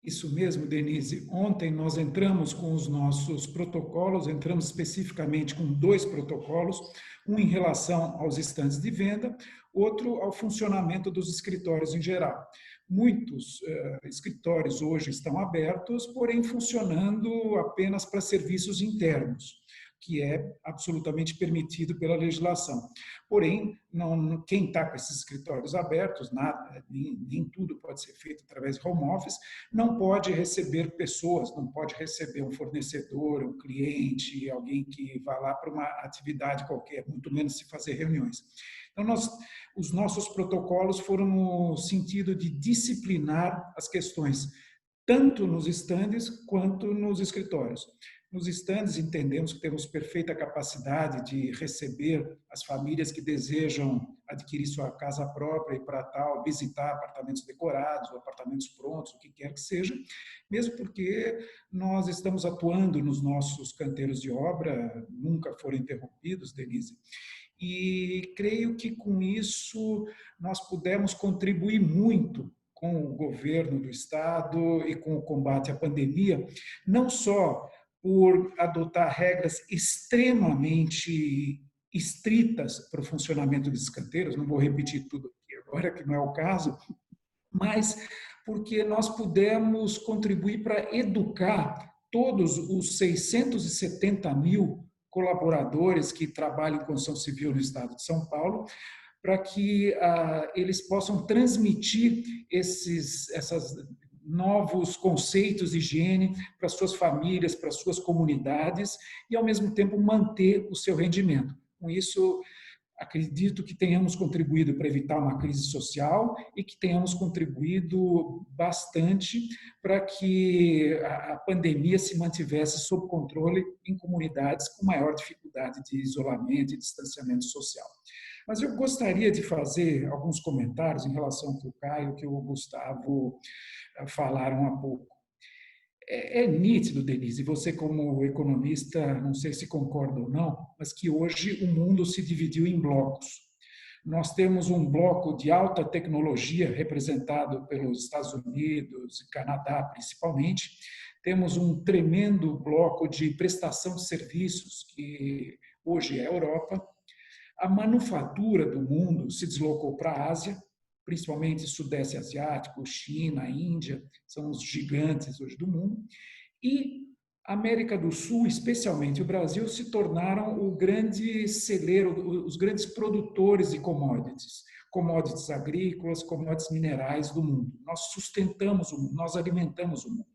Isso mesmo, Denise. Ontem nós entramos com os nossos protocolos, entramos especificamente com 2 protocolos, um em relação aos estandes de venda, outro ao funcionamento dos escritórios em geral. Muitos escritórios hoje estão abertos, porém funcionando apenas para serviços internos, que é absolutamente permitido pela legislação. Porém, quem está com esses escritórios abertos, nem tudo pode ser feito através de home office, não pode receber pessoas, não pode receber um fornecedor, um cliente, alguém que vá lá para uma atividade qualquer, muito menos se fazer reuniões. Então, os nossos protocolos foram no sentido de disciplinar as questões, tanto nos estandes quanto nos escritórios. Nos estandes, entendemos que temos perfeita capacidade de receber as famílias que desejam adquirir sua casa própria e, para tal, visitar apartamentos decorados ou apartamentos prontos, o que quer que seja, mesmo porque nós estamos atuando nos nossos canteiros de obra, nunca foram interrompidos, Denise, e creio que com isso nós pudemos contribuir muito com o governo do Estado e com o combate à pandemia, não só por adotar regras extremamente estritas para o funcionamento desses canteiros. Não vou repetir tudo aqui agora, que não é o caso, mas porque nós pudemos contribuir para educar todos os 670 mil colaboradores que trabalham em construção civil no estado de São Paulo, para que eles possam transmitir esses novos conceitos de higiene para suas famílias, para suas comunidades e, ao mesmo tempo, manter o seu rendimento. Com isso, acredito que tenhamos contribuído para evitar uma crise social e que tenhamos contribuído bastante para que a pandemia se mantivesse sob controle em comunidades com maior dificuldade de isolamento e distanciamento social. Mas eu gostaria de fazer alguns comentários em relação ao que o Caio e que o Gustavo falaram há pouco. É nítido, Denise, e você como economista, não sei se concorda ou não, mas que hoje o mundo se dividiu em blocos. Nós temos um bloco de alta tecnologia, representado pelos Estados Unidos e Canadá, principalmente. Temos um tremendo bloco de prestação de serviços, que hoje é a Europa. A manufatura do mundo se deslocou para a Ásia, principalmente Sudeste Asiático, China, Índia, são os gigantes hoje do mundo. E a América do Sul, especialmente o Brasil, se tornaram o grande celeiro, os grandes produtores de commodities agrícolas, commodities minerais do mundo. Nós sustentamos o mundo, nós alimentamos o mundo.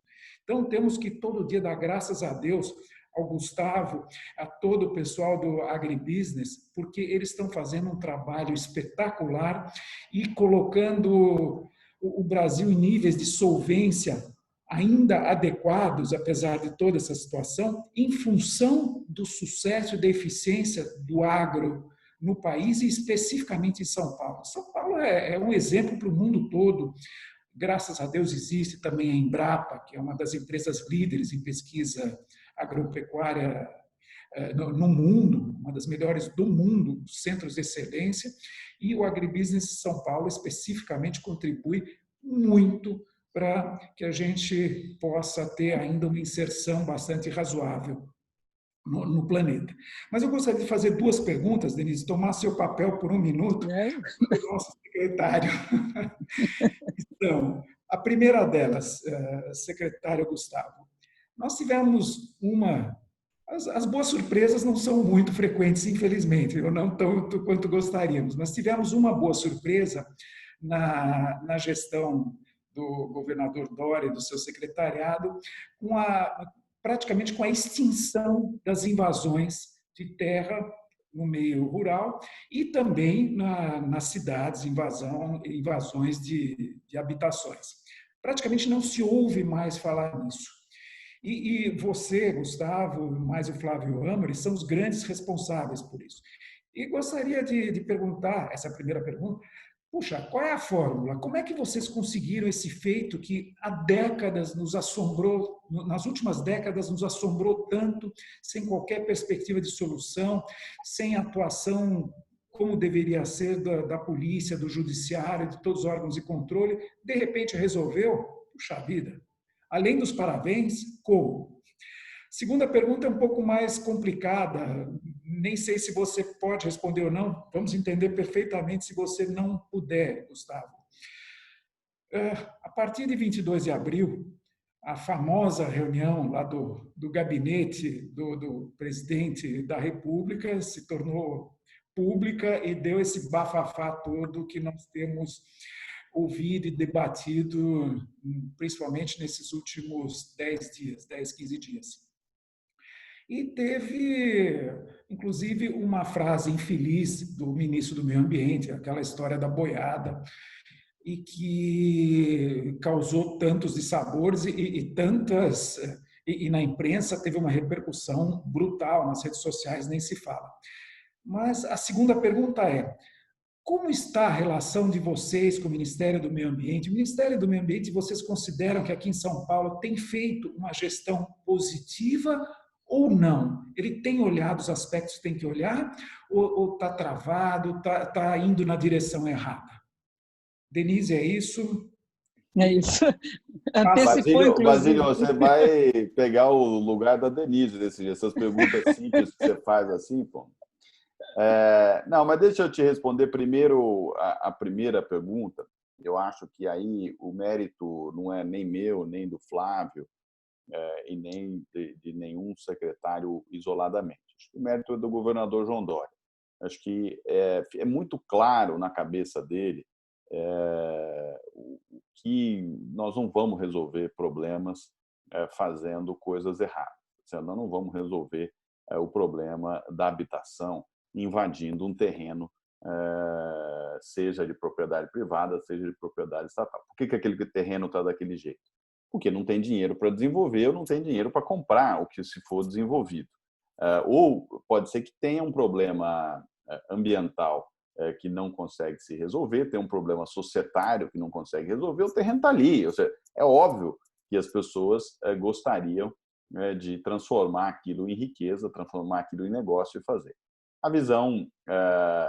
Então, temos que todo dia dar graças a Deus, ao Gustavo, a todo o pessoal do agribusiness, porque eles estão fazendo um trabalho espetacular e colocando o Brasil em níveis de solvência ainda adequados, apesar de toda essa situação, em função do sucesso e da eficiência do agro no país e especificamente em São Paulo. São Paulo é um exemplo para o mundo todo. Graças a Deus existe também a Embrapa, que é uma das empresas líderes em pesquisa agropecuária no mundo, uma das melhores do mundo, centros de excelência, e o agribusiness de São Paulo especificamente contribui muito para que a gente possa ter ainda uma inserção bastante razoável no planeta. Mas eu gostaria de fazer duas perguntas, Denise, tomar seu papel por um minuto, o nosso secretário. Então, a primeira delas, secretário Gustavo, nós tivemos as boas surpresas não são muito frequentes, infelizmente, ou não tanto quanto gostaríamos, mas tivemos uma boa surpresa na gestão do governador Dória e do seu secretariado, praticamente com a extinção das invasões de terra no meio rural e também nas cidades, invasões de habitações. Praticamente não se ouve mais falar nisso. E você, Gustavo, mais o Flávio Amari, são os grandes responsáveis por isso. E gostaria de perguntar, essa primeira pergunta, puxa, qual é a fórmula? Como é que vocês conseguiram esse feito que há décadas nos assombrou, nas últimas décadas nos assombrou tanto, sem qualquer perspectiva de solução, sem atuação como deveria ser da polícia, do judiciário, de todos os órgãos de controle, de repente resolveu? Puxa vida! Além dos parabéns, como? Segunda pergunta é um pouco mais complicada, nem sei se você pode responder ou não, vamos entender perfeitamente se você não puder, Gustavo. A partir de 22 de abril, a famosa reunião lá do gabinete do presidente da República se tornou pública e deu esse bafafá todo que nós temos ouvido e debatido, principalmente nesses últimos 10 dias, 10, 15 dias. E teve, inclusive, uma frase infeliz do ministro do Meio Ambiente, aquela história da boiada, e que causou tantos dissabores e na imprensa teve uma repercussão brutal, nas redes sociais nem se fala. Mas a segunda pergunta é: como está a relação de vocês com o Ministério do Meio Ambiente? O Ministério do Meio Ambiente, vocês consideram que aqui em São Paulo tem feito uma gestão positiva ou não? Ele tem olhado os aspectos que tem que olhar ou está travado, está indo na direção errada? Denise, é isso? É isso. Antecipou, Basílio, inclusive. você vai pegar o lugar da Denise desse dia. Essas perguntas simples que você faz assim, pô. Não, mas deixa eu te responder primeiro a primeira pergunta. Eu acho que aí o mérito não é nem meu, nem do Flávio, e nem de nenhum secretário isoladamente. Acho que o mérito é do governador João Dória. Acho que é muito claro na cabeça dele que nós não vamos resolver problemas fazendo coisas erradas. Nós não vamos resolver o problema da habitação invadindo um terreno, seja de propriedade privada, seja de propriedade estatal. Por que aquele terreno está daquele jeito? Porque não tem dinheiro para desenvolver ou não tem dinheiro para comprar o que se for desenvolvido. Ou pode ser que tenha um problema ambiental que não consegue se resolver, tem um problema societário que não consegue resolver, o terreno está ali. Ou seja, é óbvio que as pessoas gostariam de transformar aquilo em riqueza, transformar aquilo em negócio e fazer. A visão,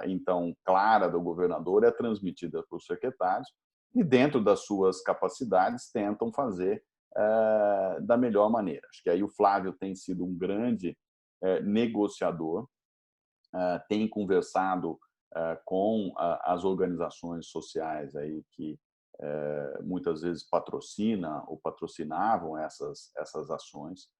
então, clara do governador é transmitida para os secretários e, dentro das suas capacidades, tentam fazer da melhor maneira. Acho que aí o Flávio tem sido um grande negociador, tem conversado com as organizações sociais aí que muitas vezes patrocinam ou patrocinavam essas ações.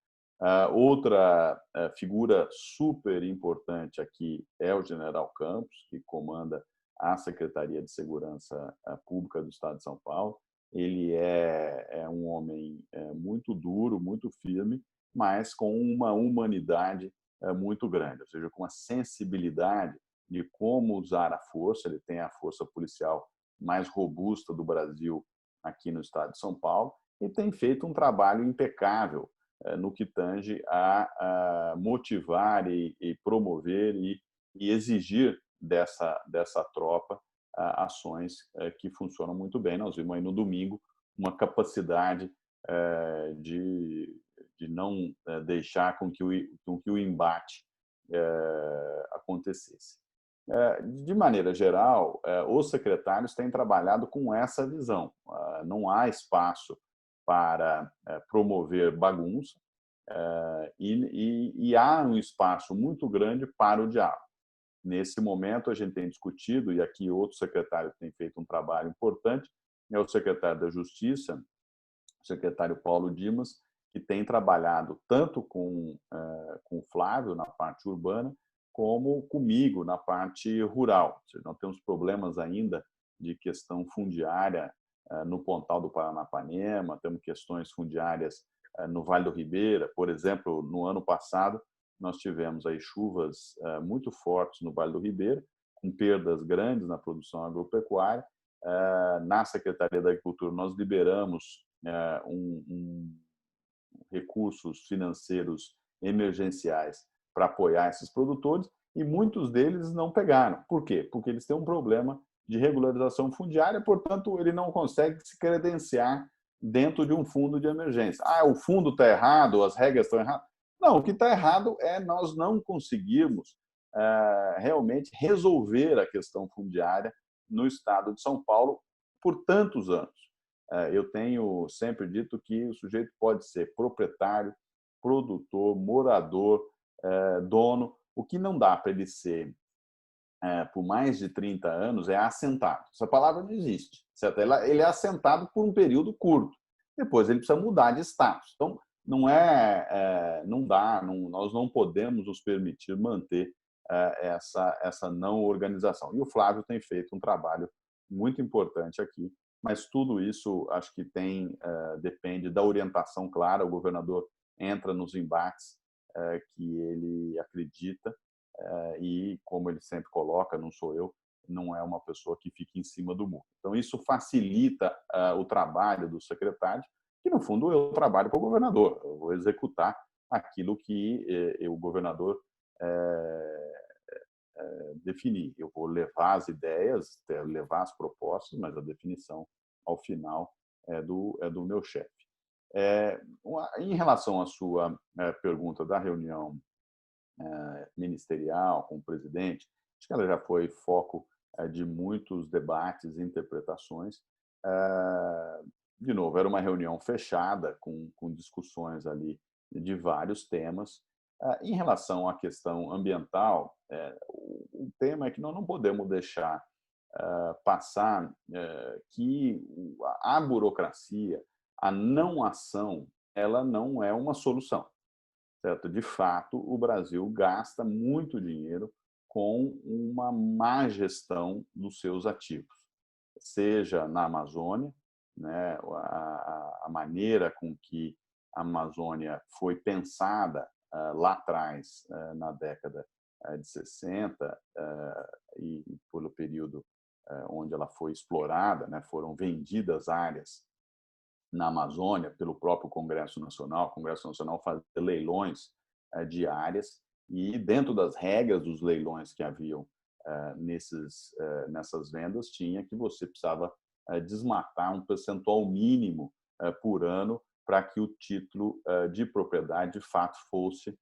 Outra figura super importante aqui é o General Campos, que comanda a Secretaria de Segurança Pública do Estado de São Paulo. Ele é um homem muito duro, muito firme, mas com uma humanidade muito grande, ou seja, com a sensibilidade de como usar a força. Ele tem a força policial mais robusta do Brasil aqui no estado de São Paulo e tem feito um trabalho impecável no que tange a motivar e promover e exigir dessa tropa ações que funcionam muito bem. Nós vimos aí no domingo uma capacidade de não deixar com que o embate acontecesse. De maneira geral, os secretários têm trabalhado com essa visão. Não há espaço para promover bagunça e há um espaço muito grande para o diálogo. Nesse momento, a gente tem discutido, e aqui outro secretário tem feito um trabalho importante, é o secretário da Justiça, o secretário Paulo Dimas, que tem trabalhado tanto com o Flávio na parte urbana, como comigo na parte rural. Nós temos problemas ainda de questão fundiária no Pontal do Paranapanema, temos questões fundiárias no Vale do Ribeira. Por exemplo, no ano passado, nós tivemos aí chuvas muito fortes no Vale do Ribeira, com perdas grandes na produção agropecuária. Na Secretaria da Agricultura, nós liberamos recursos financeiros emergenciais para apoiar esses produtores e muitos deles não pegaram. Por quê? Porque eles têm um problema de regularização fundiária, portanto, ele não consegue se credenciar dentro de um fundo de emergência. O fundo está errado, as regras estão erradas. Não, o que está errado é nós não conseguirmos realmente resolver a questão fundiária no estado de São Paulo por tantos anos. Eu tenho sempre dito que o sujeito pode ser proprietário, produtor, morador, dono. O que não dá para ele ser por mais de 30 anos é assentado. Essa palavra não existe. Certo? Ele é assentado por um período curto. Depois ele precisa mudar de status. Então, não dá, nós não podemos nos permitir manter essa não organização. E o Flávio tem feito um trabalho muito importante aqui, mas tudo isso acho que depende da orientação clara. O governador entra nos embates que ele acredita e, como ele sempre coloca, não sou eu, não é uma pessoa que fica em cima do muro. Então, isso facilita o trabalho dos secretários, que, no fundo, eu trabalho para o governador. Eu vou executar aquilo que o governador definir. Eu vou levar as ideias, levar as propostas, mas a definição, ao final, é do meu chefe. Em relação à sua pergunta da reunião ministerial com o presidente, acho que ela já foi foco de muitos debates e interpretações. de novo, era uma reunião fechada, com discussões ali de vários temas. Em relação à questão ambiental, o tema é que nós não podemos deixar passar que a burocracia, a não ação, ela não é uma solução, certo? De fato, o Brasil gasta muito dinheiro com uma má gestão dos seus ativos, seja na Amazônia, né, a maneira com que a Amazônia foi pensada lá atrás, na década de 60, e pelo período onde ela foi explorada, né, foram vendidas áreas na Amazônia pelo próprio Congresso Nacional. O Congresso Nacional fazia leilões de áreas e, dentro das regras dos leilões que haviam nessas vendas, tinha que você precisava desmatar um percentual mínimo por ano para que o título de propriedade, de fato, fosse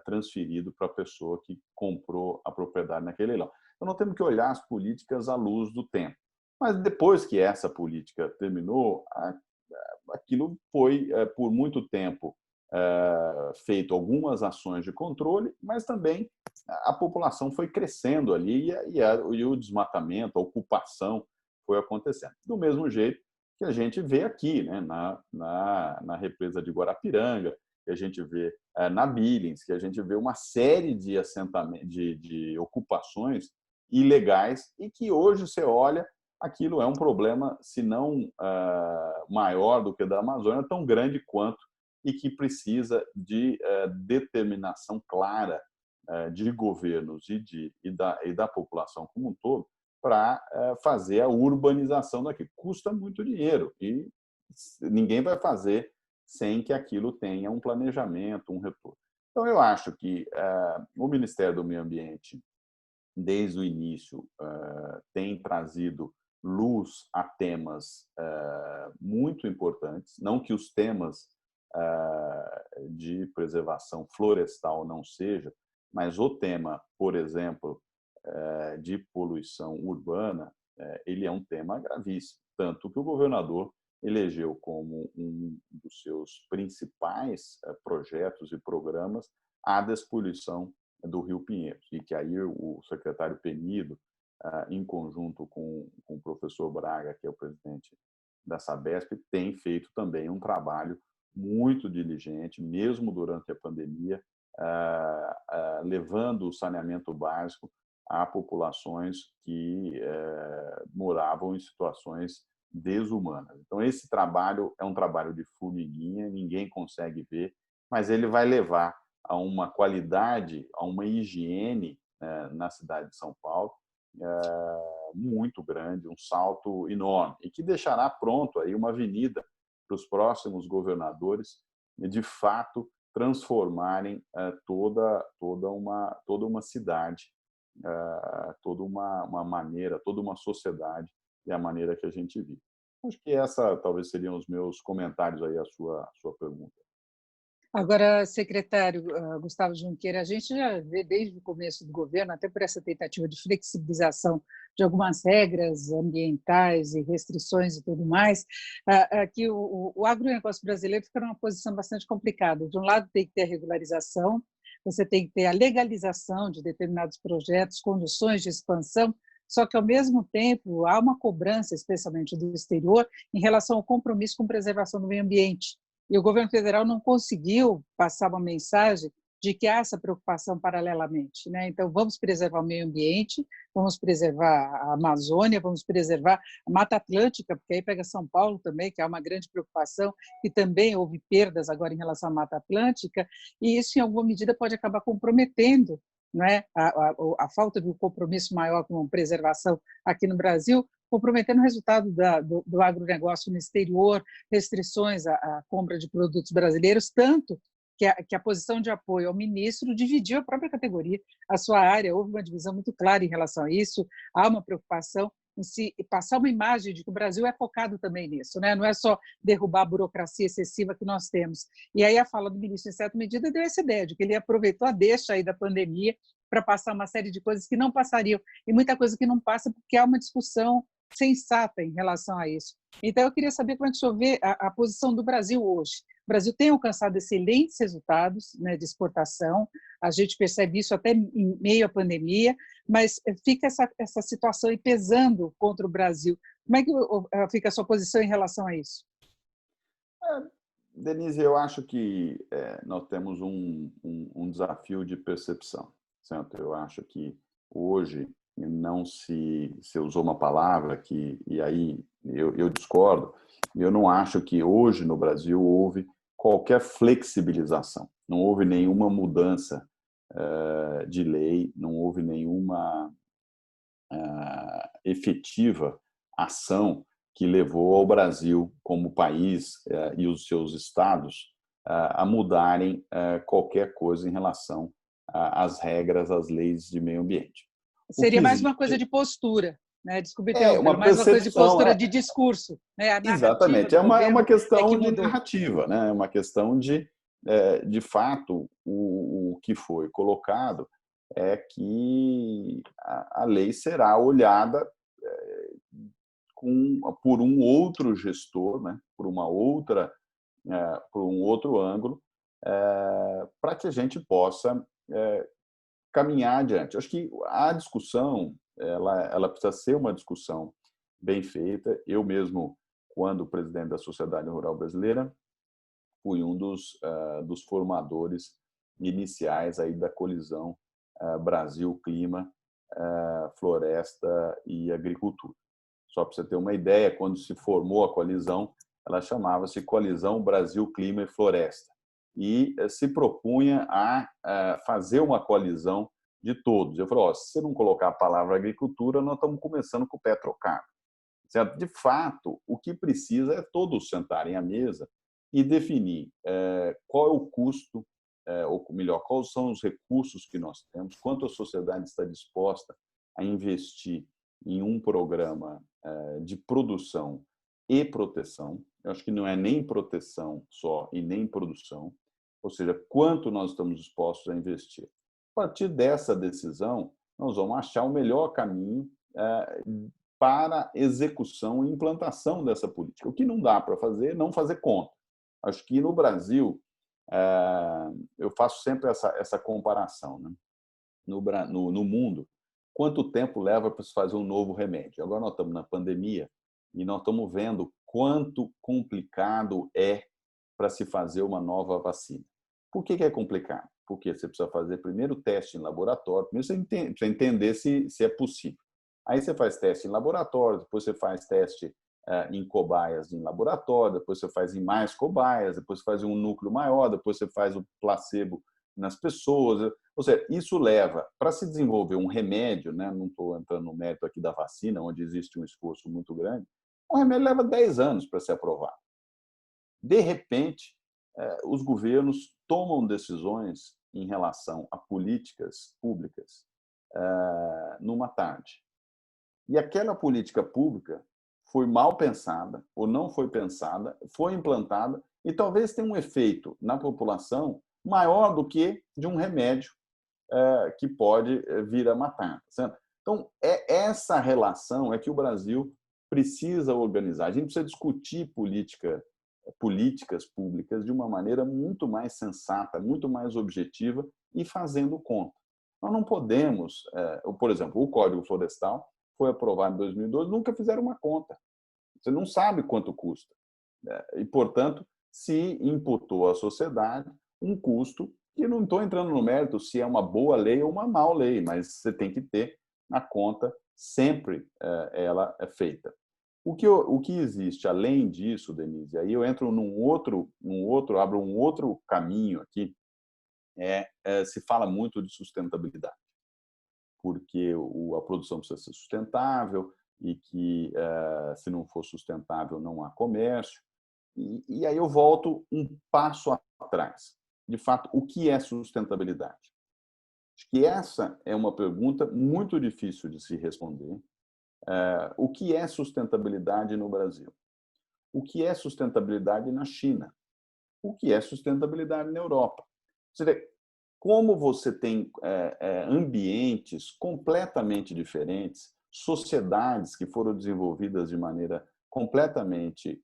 transferido para a pessoa que comprou a propriedade naquele leilão. Então, nós temos que olhar as políticas à luz do tempo. Mas depois que essa política terminou, aquilo foi, por muito tempo, feito algumas ações de controle, mas também a população foi crescendo ali e o desmatamento, a ocupação foi acontecendo. Do mesmo jeito que a gente vê aqui, né, na represa de Guarapiranga, que a gente vê na Billings, que a gente vê uma série de assentamentos, de ocupações ilegais, e que hoje você olha, aquilo é um problema, se não maior do que o da Amazônia, tão grande quanto, e que precisa de determinação clara de governos e da população como um todo para fazer a urbanização daquilo. Custa muito dinheiro e ninguém vai fazer sem que aquilo tenha um planejamento, um retorno. Então, eu acho que o Ministério do Meio Ambiente, desde o início, tem trazido luz a temas muito importantes, não que os temas de preservação florestal não sejam, mas o tema, por exemplo, de poluição urbana, ele é um tema gravíssimo, tanto que o governador elegeu como um dos seus principais projetos e programas a despoluição do Rio Pinheiros, e que aí o secretário Penido, em conjunto com o professor Braga, que é o presidente da Sabesp, tem feito também um trabalho muito diligente, mesmo durante a pandemia, levando o saneamento básico a populações que moravam em situações desumanas. Então, esse trabalho é um trabalho de formiguinha, ninguém consegue ver, mas ele vai levar a uma qualidade, a uma higiene na cidade de São Paulo muito grande, um salto enorme, e que deixará pronto aí uma avenida para os próximos governadores de fato transformarem toda uma cidade, toda uma maneira, toda uma sociedade, e a maneira que a gente vive. Acho que essa talvez seriam os meus comentários aí à sua pergunta. Agora, secretário Gustavo Junqueira, a gente já vê desde o começo do governo, até por essa tentativa de flexibilização de algumas regras ambientais e restrições e tudo mais, que o agronegócio brasileiro fica numa posição bastante complicada. De um lado, tem que ter a regularização, você tem que ter a legalização de determinados projetos, condições de expansão, só que, ao mesmo tempo, há uma cobrança, especialmente do exterior, em relação ao compromisso com preservação do meio ambiente. E o governo federal não conseguiu passar uma mensagem de que há essa preocupação paralelamente, né? Então, vamos preservar o meio ambiente, vamos preservar a Amazônia, vamos preservar a Mata Atlântica, porque aí pega São Paulo também, que há uma grande preocupação, e também houve perdas agora em relação à Mata Atlântica, e isso, em alguma medida, pode acabar comprometendo, não é? A falta de um compromisso maior com a preservação aqui no Brasil, comprometendo o resultado do agronegócio no exterior, restrições à compra de produtos brasileiros, tanto que a posição de apoio ao ministro dividiu a própria categoria, a sua área. Houve uma divisão muito clara em relação a isso, há uma preocupação em se passar uma imagem de que o Brasil é focado também nisso, né? Não é só derrubar a burocracia excessiva que nós temos. E aí a fala do ministro, em certa medida, deu essa ideia de que ele aproveitou a deixa aí da pandemia para passar uma série de coisas que não passariam, e muita coisa que não passa porque há uma discussão sensata em relação a isso. Então, eu queria saber como é que o senhor vê a posição do Brasil hoje. O Brasil tem alcançado excelentes resultados, né, de exportação, a gente percebe isso até em meio à pandemia, mas fica essa situação aí pesando contra o Brasil. Como é que fica a sua posição em relação a isso? Denise, eu acho que nós temos um desafio de percepção, certo? Eu acho que hoje não se usou uma palavra que, e aí eu discordo, eu não acho que hoje no Brasil houve qualquer flexibilização, não houve nenhuma mudança de lei, não houve nenhuma efetiva ação que levou ao Brasil como país e os seus estados a mudarem qualquer coisa em relação às regras, às leis de meio ambiente. Seria mais uma coisa de postura, né? Desculpe interromper, uma mais uma coisa de percepção, postura de discurso, né? A narrativa exatamente, do é governo uma questão que de mudou. narrativa, né? É uma questão de fato, o que foi colocado é que a lei será olhada por um outro gestor, né? Por um outro ângulo, para que a gente possa caminhar adiante. Acho que a discussão ela precisa ser uma discussão bem feita. Eu mesmo, quando presidente da Sociedade Rural Brasileira, fui um dos formadores iniciais aí da colisão Brasil, Clima, Floresta e Agricultura. Só para você ter uma ideia, quando se formou a coalizão, ela chamava-se Coalizão Brasil, Clima e Floresta. E se propunha a fazer uma coalizão de todos. Eu falei, se você não colocar a palavra agricultura, nós estamos começando com o pé trocado. Certo? De fato, o que precisa é todos sentarem à mesa e definir qual é o custo, ou melhor, quais são os recursos que nós temos, quanto a sociedade está disposta a investir em um programa de produção e proteção. Eu acho que não é nem proteção só e nem produção, ou seja, quanto nós estamos dispostos a investir. A partir dessa decisão, nós vamos achar o melhor caminho para execução e implantação dessa política. O que não dá para fazer é não fazer conta. Acho que no Brasil, eu faço sempre essa comparação. Né? No mundo, quanto tempo leva para se fazer um novo remédio? Agora nós estamos na pandemia e nós estamos vendo quanto complicado é para se fazer uma nova vacina. Por que é complicado? Porque você precisa fazer primeiro o teste em laboratório, primeiro você precisa entender se é possível. Aí você faz teste em laboratório, depois você faz teste em cobaias em laboratório, depois você faz em mais cobaias, depois você faz um núcleo maior, depois você faz o placebo nas pessoas. Ou seja, isso leva, para se desenvolver um remédio, né? Não estou entrando no mérito aqui da vacina, onde existe um esforço muito grande, o remédio leva 10 anos para ser aprovado. De repente, os governos tomam decisões em relação a políticas públicas numa tarde. E aquela política pública foi mal pensada ou não foi pensada, foi implantada e talvez tenha um efeito na população maior do que de um remédio que pode vir a matar. Certo? Então, essa relação é que o Brasil precisa organizar. A gente precisa discutir políticas públicas de uma maneira muito mais sensata, muito mais objetiva e fazendo conta. Nós não podemos, por exemplo, o Código Florestal foi aprovado em 2012, nunca fizeram uma conta. Você não sabe quanto custa. E, portanto, se imputou à sociedade um custo que não estou entrando no mérito se é uma boa lei ou uma má lei, mas você tem que ter a conta sempre ela é feita. O que existe além disso, Denise, aí eu entro abro um outro caminho aqui, se fala muito de sustentabilidade, porque a produção precisa ser sustentável e que, se não for sustentável, não há comércio. E aí eu volto um passo atrás. De fato, o que é sustentabilidade? Acho que essa é uma pergunta muito difícil de se responder. O que é sustentabilidade no Brasil? O que é sustentabilidade na China? O que é sustentabilidade na Europa? Você vê como você tem ambientes completamente diferentes, sociedades que foram desenvolvidas de maneira completamente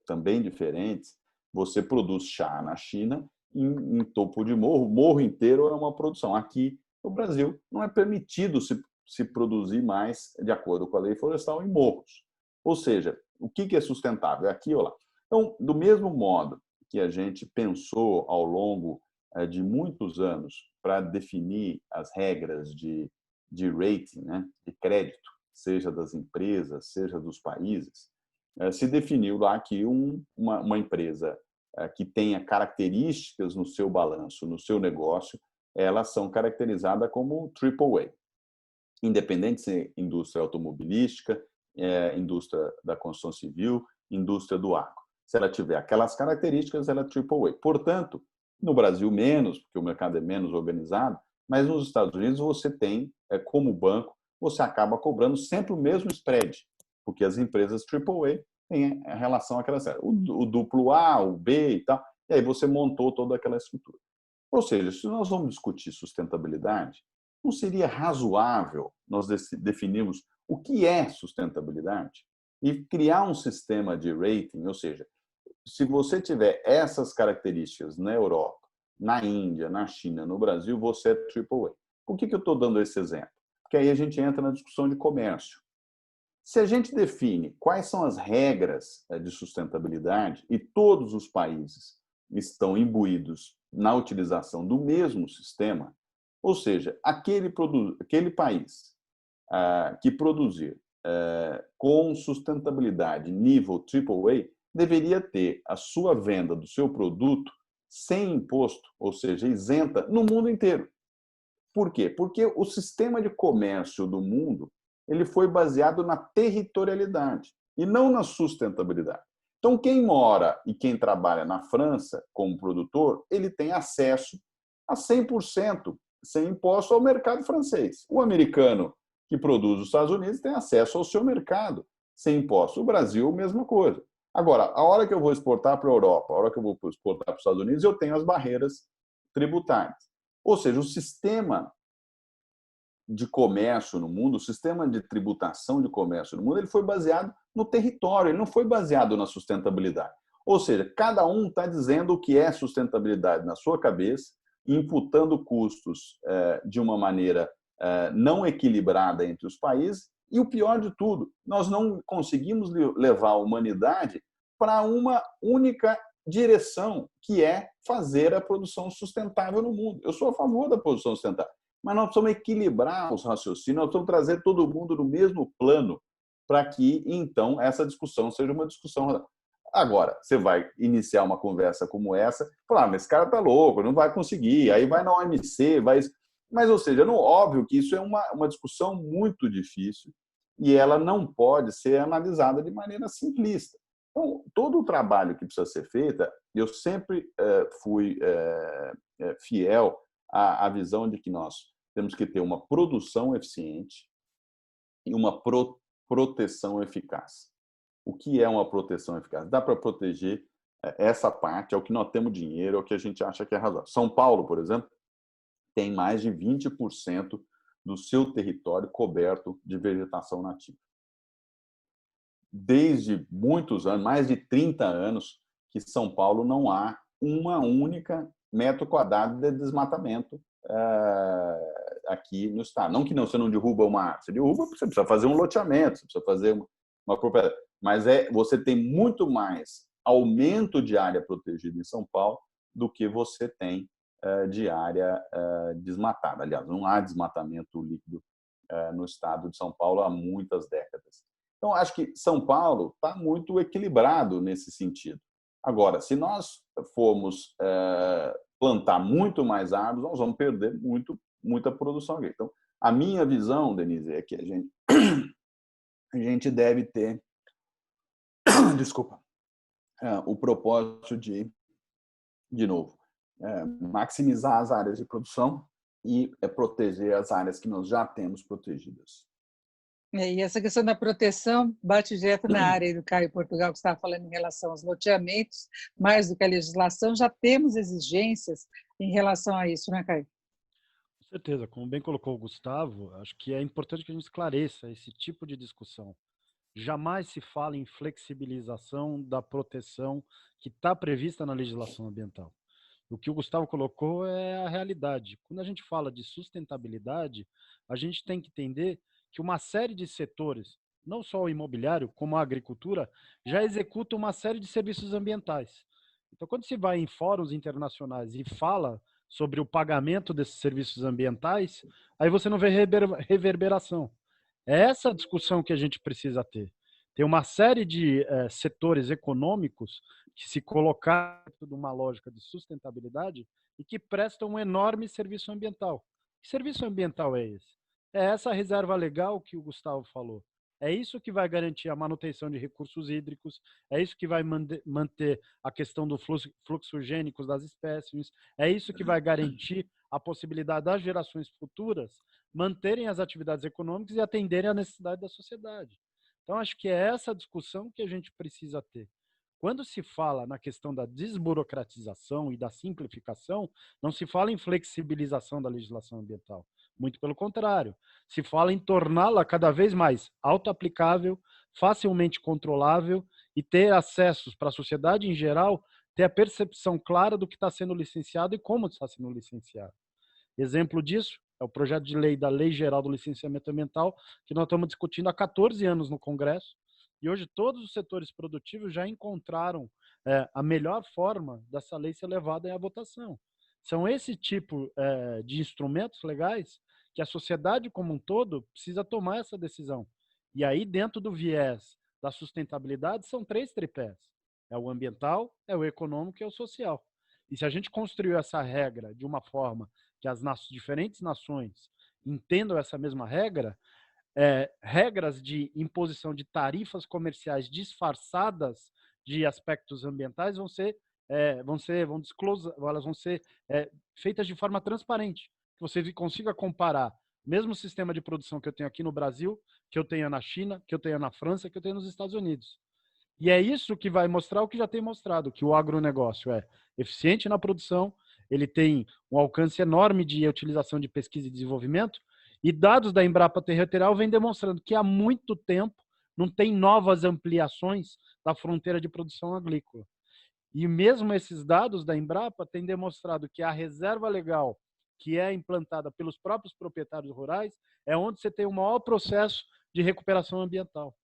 também diferentes. Você produz chá na China em topo de morro, o morro inteiro é uma produção. Aqui no Brasil não é permitido se produzir mais de acordo com a lei florestal em morros. Ou seja, o que é sustentável? É aqui ou lá. Então, do mesmo modo que a gente pensou ao longo de muitos anos para definir as regras de rating, né, de crédito, seja das empresas, seja dos países, se definiu lá que uma empresa que tenha características no seu balanço, no seu negócio, elas são caracterizadas como AAA. Independente de ser indústria automobilística, indústria da construção civil, indústria do agro. Se ela tiver aquelas características, ela é AAA. Portanto, no Brasil menos, porque o mercado é menos organizado, mas nos Estados Unidos você tem, como banco, você acaba cobrando sempre o mesmo spread, porque as empresas AAA têm relação àquela série. O duplo A, o B e tal, e aí você montou toda aquela estrutura. Ou seja, se nós vamos discutir sustentabilidade, não seria razoável nós definirmos o que é sustentabilidade e criar um sistema de rating, ou seja, se você tiver essas características na Europa, na Índia, na China, no Brasil, você é AAA. Por que eu estou dando esse exemplo? Porque aí a gente entra na discussão de comércio. Se a gente define quais são as regras de sustentabilidade e todos os países estão imbuídos na utilização do mesmo sistema, ou seja, aquele país que produzir com sustentabilidade nível AAA deveria ter a sua venda do seu produto sem imposto, ou seja, isenta, no mundo inteiro. Por quê? Porque o sistema de comércio do mundo ele foi baseado na territorialidade e não na sustentabilidade. Então, quem mora e quem trabalha na França como produtor, ele tem acesso a 100% sem imposto ao mercado francês. O americano que produz nos Estados Unidos tem acesso ao seu mercado sem imposto. O Brasil, mesma coisa. Agora, a hora que eu vou exportar para a Europa, a hora que eu vou exportar para os Estados Unidos, eu tenho as barreiras tributárias. Ou seja, o sistema de comércio no mundo, o sistema de tributação de comércio no mundo, ele foi baseado no território, ele não foi baseado na sustentabilidade. Ou seja, cada um está dizendo o que é sustentabilidade na sua cabeça, imputando custos de uma maneira não equilibrada entre os países, e o pior de tudo, nós não conseguimos levar a humanidade para uma única direção, que é fazer a produção sustentável no mundo. Eu sou a favor da produção sustentável, mas nós precisamos equilibrar os raciocínios, nós precisamos trazer todo mundo no mesmo plano para que, então, essa discussão seja uma discussão. Agora, você vai iniciar uma conversa como essa, falar, mas esse cara está louco, não vai conseguir, aí vai na OMC, vai... Mas, ou seja, não, óbvio que isso é uma discussão muito difícil e ela não pode ser analisada de maneira simplista. Então, todo o trabalho que precisa ser feito, eu sempre fui fiel à visão de que nós temos que ter uma produção eficiente e uma proteção eficaz. O que é uma proteção eficaz? Dá para proteger essa parte, é o que nós temos dinheiro, é o que a gente acha que é razoável. São Paulo, por exemplo, tem mais de 20% do seu território coberto de vegetação nativa. Desde muitos anos, mais de 30 anos, que São Paulo não há uma única metro quadrado de desmatamento aqui no estado. Não que você não derruba uma árvore, você derruba, você precisa fazer um loteamento, você precisa fazer uma propriedade. Mas você tem muito mais aumento de área protegida em São Paulo do que você tem de área desmatada. Aliás, não há desmatamento líquido no estado de São Paulo há muitas décadas. Então, acho que São Paulo está muito equilibrado nesse sentido. Agora, se nós formos plantar muito mais árvores, nós vamos perder muita produção agrícola. Então, a minha visão, Denise, é que a gente deve ter, desculpa, o propósito de novo, maximizar as áreas de produção e proteger as áreas que nós já temos protegidas. E essa questão da proteção bate direto na área do Caio Portugal, que estava falando em relação aos loteamentos, mais do que a legislação, já temos exigências em relação a isso, né, Caio? certeza, como bem colocou o Gustavo, acho que é importante que a gente esclareça esse tipo de discussão. Jamais se fala em flexibilização da proteção que está prevista na legislação ambiental. O que o Gustavo colocou é a realidade. Quando a gente fala de sustentabilidade, a gente tem que entender que uma série de setores, não só o imobiliário, como a agricultura, já executa uma série de serviços ambientais. Então, quando se vai em fóruns internacionais e fala sobre o pagamento desses serviços ambientais, aí você não vê reverberação. É essa discussão que a gente precisa ter. Tem uma série de setores econômicos que se colocaram dentro de uma lógica de sustentabilidade e que prestam um enorme serviço ambiental. Que serviço ambiental é esse? É essa reserva legal que o Gustavo falou. É isso que vai garantir a manutenção de recursos hídricos, é isso que vai manter a questão do fluxogênico das espécies, é isso que vai garantir a possibilidade das gerações futuras manterem as atividades econômicas e atenderem à necessidade da sociedade. Então, acho que é essa discussão que a gente precisa ter. Quando se fala na questão da desburocratização e da simplificação, não se fala em flexibilização da legislação ambiental. Muito pelo contrário, se fala em torná-la cada vez mais auto-aplicável, facilmente controlável e ter acessos para a sociedade em geral, ter a percepção clara do que está sendo licenciado e como está sendo licenciado. Exemplo disso é o projeto de lei da Lei Geral do Licenciamento Ambiental, que nós estamos discutindo há 14 anos no Congresso, e hoje todos os setores produtivos já encontraram a melhor forma dessa lei ser levada à votação. São esse tipo de instrumentos legais que a sociedade como um todo precisa tomar essa decisão. E aí, dentro do viés da sustentabilidade, são 3 tripés. É o ambiental, é o econômico e é o social. E se a gente construiu essa regra de uma forma que as diferentes nações entendam essa mesma regra, regras de imposição de tarifas comerciais disfarçadas de aspectos ambientais vão ser feitas de forma transparente, que você consiga comparar o mesmo sistema de produção que eu tenho aqui no Brasil, que eu tenho na China, que eu tenho na França, que eu tenho nos Estados Unidos. E é isso que vai mostrar o que já tem mostrado, que o agronegócio é eficiente na produção, ele tem um alcance enorme de utilização de pesquisa e desenvolvimento, e dados da Embrapa Territorial vêm demonstrando que há muito tempo não tem novas ampliações da fronteira de produção agrícola. E mesmo esses dados da Embrapa têm demonstrado que a reserva legal que é implantada pelos próprios proprietários rurais é onde você tem o maior processo de recuperação ambiental.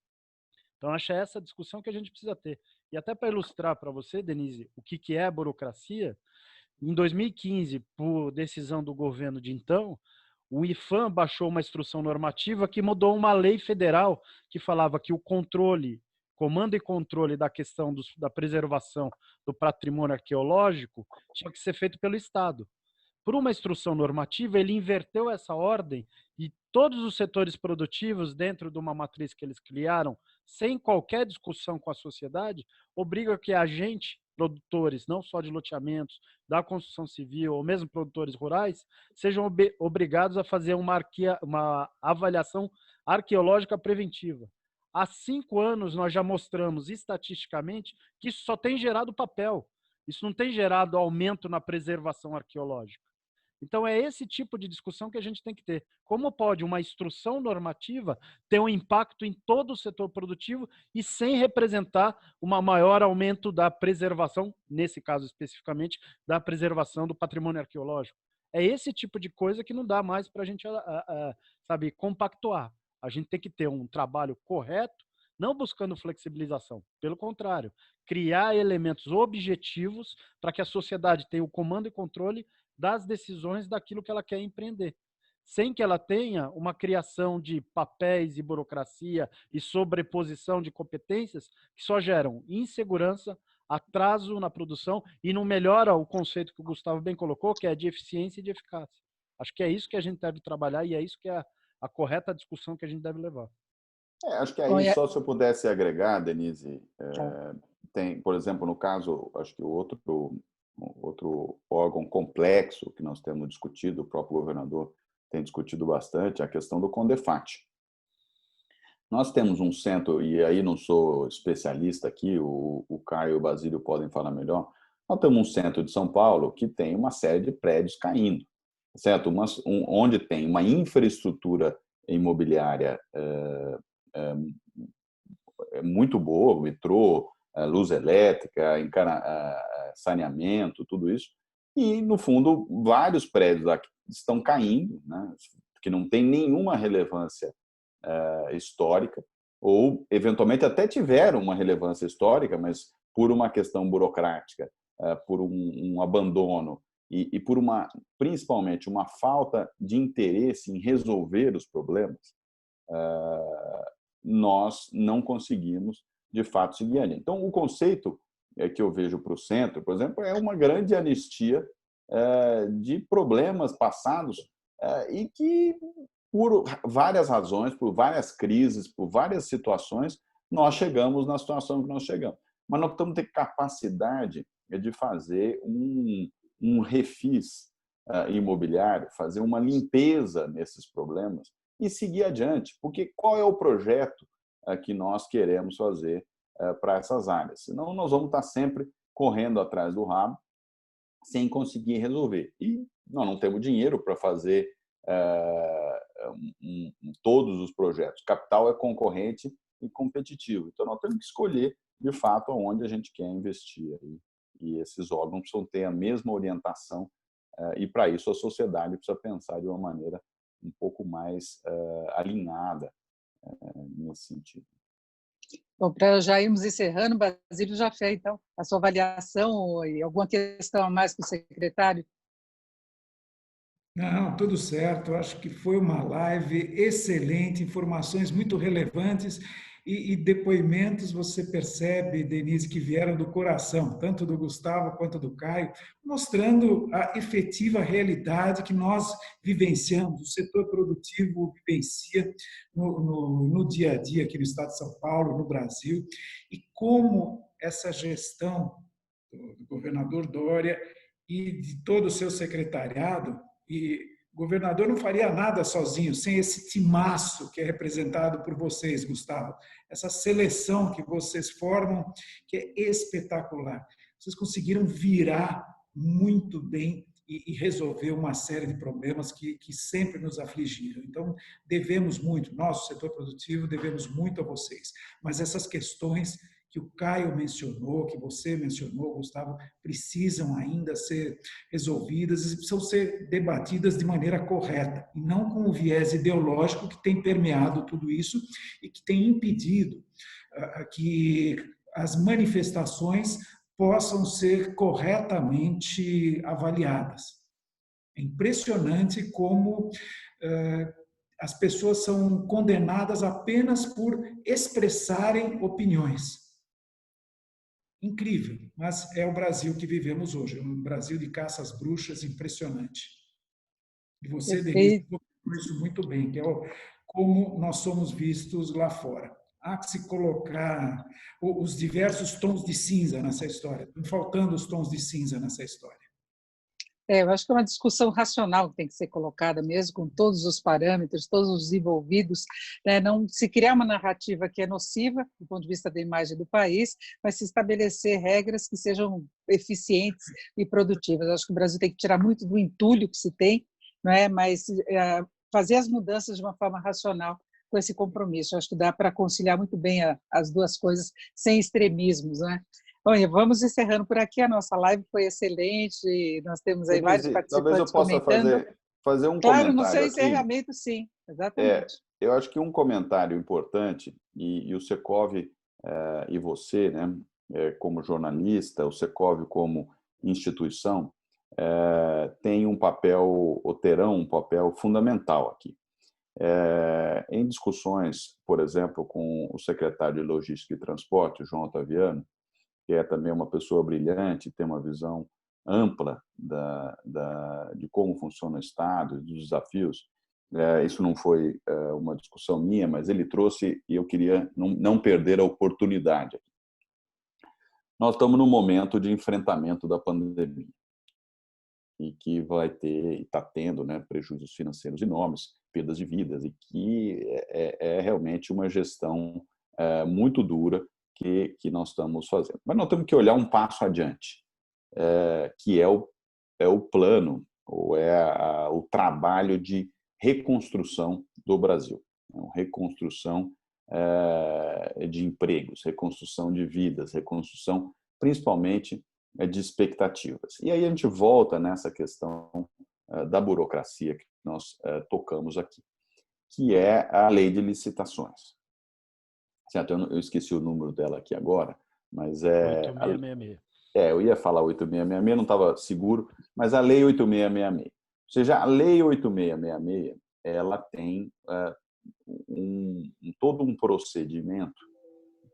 Então, acho que é essa discussão que a gente precisa ter. E até para ilustrar para você, Denise, o que é a burocracia, em 2015, por decisão do governo de então, o IFAM baixou uma instrução normativa que mudou uma lei federal que falava que o comando e controle da questão da preservação do patrimônio arqueológico tinha que ser feito pelo Estado. Por uma instrução normativa, ele inverteu essa ordem e todos os setores produtivos, dentro de uma matriz que eles criaram, sem qualquer discussão com a sociedade, obriga que a gente, produtores, não só de loteamentos, da construção civil, ou mesmo produtores rurais, sejam obrigados a fazer uma avaliação arqueológica preventiva. Há 5 anos nós já mostramos estatisticamente que isso só tem gerado papel. Isso não tem gerado aumento na preservação arqueológica. Então, é esse tipo de discussão que a gente tem que ter. Como pode uma instrução normativa ter um impacto em todo o setor produtivo e sem representar um maior aumento da preservação, nesse caso especificamente, da preservação do patrimônio arqueológico? É esse tipo de coisa que não dá mais para a gente, sabe, compactuar. A gente tem que ter um trabalho correto, não buscando flexibilização. Pelo contrário, criar elementos objetivos para que a sociedade tenha o comando e controle das decisões daquilo que ela quer empreender, sem que ela tenha uma criação de papéis e burocracia e sobreposição de competências que só geram insegurança, atraso na produção e não melhora o conceito que o Gustavo bem colocou, que é de eficiência e de eficácia. Acho que é isso que a gente deve trabalhar e é isso que é a correta discussão que a gente deve levar. Acho que aí, só se eu pudesse agregar, Denise, tem, por exemplo, no caso, acho que o outro órgão complexo que nós temos discutido, o próprio governador tem discutido bastante, é a questão do CONDEFAT. Nós temos um centro, e aí não sou especialista aqui, o Caio e o Basílio podem falar melhor, nós temos um centro de São Paulo que tem uma série de prédios caindo. certo? Onde tem uma infraestrutura imobiliária muito boa, metrô, luz elétrica, saneamento, tudo isso. E, no fundo, vários prédios aqui estão caindo, né, que não tem nenhuma relevância histórica, ou, eventualmente, até tiveram uma relevância histórica, mas por uma questão burocrática, por um abandono e por principalmente uma falta de interesse em resolver os problemas, nós não conseguimos, de fato, seguir ali. Então, o conceito que eu vejo para o centro, por exemplo, é uma grande anistia de problemas passados e que, por várias razões, por várias crises, por várias situações, nós chegamos na situação que nós chegamos. Mas nós temos que ter capacidade de fazer um refis imobiliário, fazer uma limpeza nesses problemas e seguir adiante. Porque qual é o projeto que nós queremos fazer para essas áreas? Senão, nós vamos estar sempre correndo atrás do rabo sem conseguir resolver. E nós não temos dinheiro para fazer todos os projetos. Capital é concorrente e competitivo. Então, nós temos que escolher, de fato, aonde a gente quer investir. E esses órgãos precisam ter a mesma orientação e, para isso, a sociedade precisa pensar de uma maneira um pouco mais alinhada nesse sentido. Bom, para já irmos encerrando, Basílio Jafé, então, a sua avaliação e alguma questão a mais para o secretário? Não, tudo certo. Eu acho que foi uma live excelente, informações muito relevantes e depoimentos, você percebe, Denise, que vieram do coração, tanto do Gustavo quanto do Caio, mostrando a efetiva realidade que nós vivenciamos, o setor produtivo vivencia no dia a dia aqui no estado de São Paulo, no Brasil, e como essa gestão do governador Dória e de todo o seu secretariado. E o governador não faria nada sozinho, sem esse timaço que é representado por vocês, Gustavo. Essa seleção que vocês formam, que é espetacular. Vocês conseguiram virar muito bem e resolver uma série de problemas que sempre nos afligiram. Então, devemos muito, nosso setor produtivo, devemos muito a vocês. Mas essas questões que o Caio mencionou, que você mencionou, Gustavo, precisam ainda ser resolvidas e precisam ser debatidas de maneira correta, e não com o viés ideológico que tem permeado tudo isso e que tem impedido que as manifestações possam ser corretamente avaliadas. É impressionante como as pessoas são condenadas apenas por expressarem opiniões. Incrível, mas é o Brasil que vivemos hoje, um Brasil de caça às bruxas impressionante. E você, Denise, colocou isso muito bem, que é como nós somos vistos lá fora. Há que se colocar os diversos tons de cinza nessa história, estão faltando os tons de cinza nessa história. Eu acho que é uma discussão racional que tem que ser colocada mesmo, com todos os parâmetros, todos os envolvidos, né? Não se criar uma narrativa que é nociva do ponto de vista da imagem do país, mas se estabelecer regras que sejam eficientes e produtivas. Acho que o Brasil tem que tirar muito do entulho que se tem, não é? Mas fazer as mudanças de uma forma racional com esse compromisso. Acho que dá para conciliar muito bem as duas coisas sem extremismos, né? Olha, vamos encerrando por aqui, a nossa live foi excelente, nós temos aí vários participantes talvez eu possa fazer um claro, comentário no seu aqui. encerramento, sim, exatamente. Eu acho que um comentário importante, e o Secov e você, né, como jornalista, o Secov como instituição, tem um papel, ou terão um papel fundamental aqui. Em discussões, por exemplo, com o secretário de Logística e Transporte, João Ottaviano, que é também uma pessoa brilhante, tem uma visão ampla de como funciona o Estado, dos desafios. Isso não foi uma discussão minha, mas ele trouxe, e eu queria não perder a oportunidade. Nós estamos num momento de enfrentamento da pandemia, e que vai ter, e está tendo, né, prejuízos financeiros enormes, perdas de vidas, e que é realmente uma gestão muito dura que nós estamos fazendo. Mas nós temos que olhar um passo adiante, que é o plano ou é o trabalho de reconstrução do Brasil, reconstrução de empregos, reconstrução de vidas, reconstrução principalmente de expectativas. E aí a gente volta nessa questão da burocracia que nós tocamos aqui, que é a lei de licitações. Certo? Eu esqueci o número dela aqui agora, mas é... 8666. Eu ia falar 8666, não estava seguro, mas a lei 8666. Ou seja, a lei 8666, ela tem todo um procedimento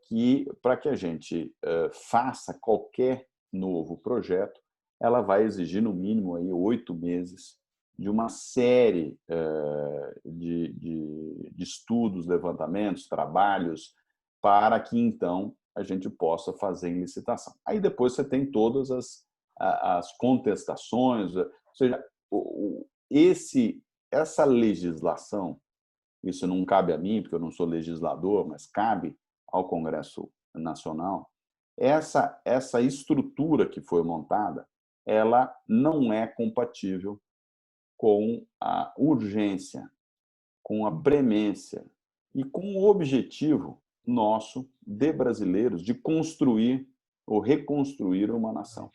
que, para que a gente faça qualquer novo projeto, ela vai exigir, no mínimo, aí, 8 meses de uma série de estudos, levantamentos, trabalhos, para que, então, a gente possa fazer em licitação. Aí depois você tem todas as contestações, ou seja, essa legislação, isso não cabe a mim, porque eu não sou legislador, mas cabe ao Congresso Nacional, essa estrutura que foi montada, ela não é compatível com a urgência, com a premência e com o objetivo nosso, de brasileiros, de construir ou reconstruir uma nação.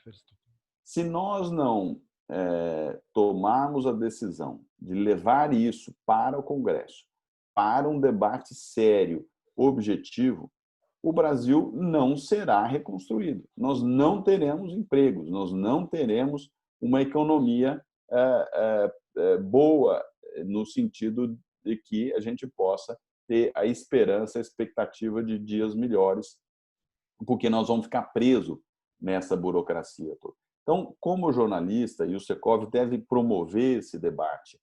Se nós não tomarmos a decisão de levar isso para o Congresso, para um debate sério, objetivo, o Brasil não será reconstruído. Nós não teremos empregos, nós não teremos uma economia boa, no sentido de que a gente possa ter a esperança, a expectativa de dias melhores, porque nós vamos ficar presos nessa burocracia toda. Então, como jornalista, e o Secov deve promover esse debate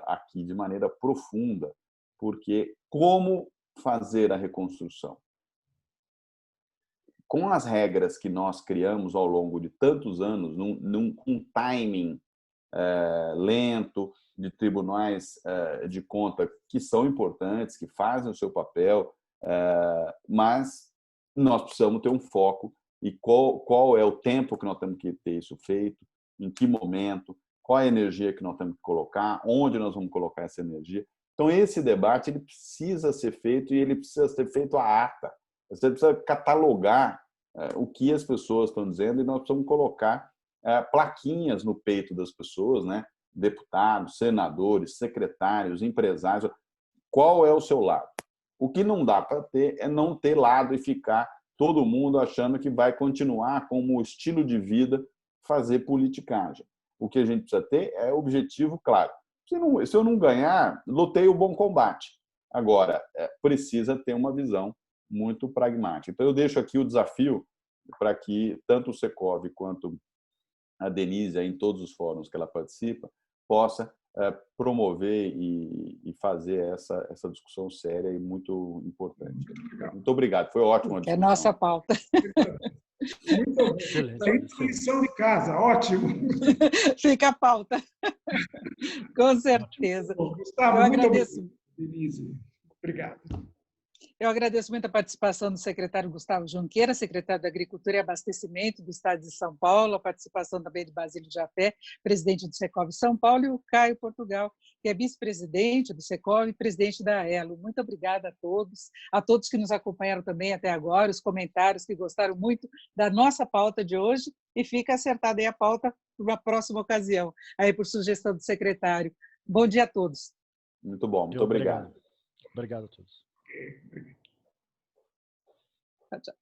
aqui de maneira profunda, porque como fazer a reconstrução? Com as regras que nós criamos ao longo de tantos anos, num timing lento, de tribunais de conta que são importantes, que fazem o seu papel, mas nós precisamos ter um foco e qual é o tempo que nós temos que ter isso feito, em que momento, qual é a energia que nós temos que colocar, onde nós vamos colocar essa energia. Então, esse debate ele precisa ser feito e ele precisa ser feito à ata. Você precisa catalogar o que as pessoas estão dizendo e nós precisamos colocar plaquinhas no peito das pessoas, né? Deputados, senadores, secretários, empresários. Qual é o seu lado? O que não dá para ter é não ter lado e ficar todo mundo achando que vai continuar como estilo de vida fazer politicagem. O que a gente precisa ter é objetivo claro. Se eu não ganhar, lutei o bom combate. Agora, precisa ter uma visão muito pragmática. Então, eu deixo aqui o desafio para que tanto o Secov quanto a Denise, em todos os fóruns que ela participa, possa promover e fazer essa discussão séria e muito importante. Muito obrigado, foi ótimo a discussão. É nossa pauta. Muito bem. Lição de casa, ótimo. Fica a pauta. Com certeza. Gustavo, eu agradeço. Muito obrigado, Denise. Obrigado. Eu agradeço muito a participação do secretário Gustavo Junqueira, secretário da Agricultura e Abastecimento do Estado de São Paulo, a participação também de Basílio Jafé, presidente do Secov São Paulo, e o Caio Portugal, que é vice-presidente do Secov e presidente da AELO. Muito obrigada a todos que nos acompanharam também até agora, os comentários que gostaram muito da nossa pauta de hoje, e fica acertada aí a pauta para uma próxima ocasião, aí por sugestão do secretário. Bom dia a todos. Muito bom, muito obrigado. Obrigado a todos. Okay. Tchau, tchau.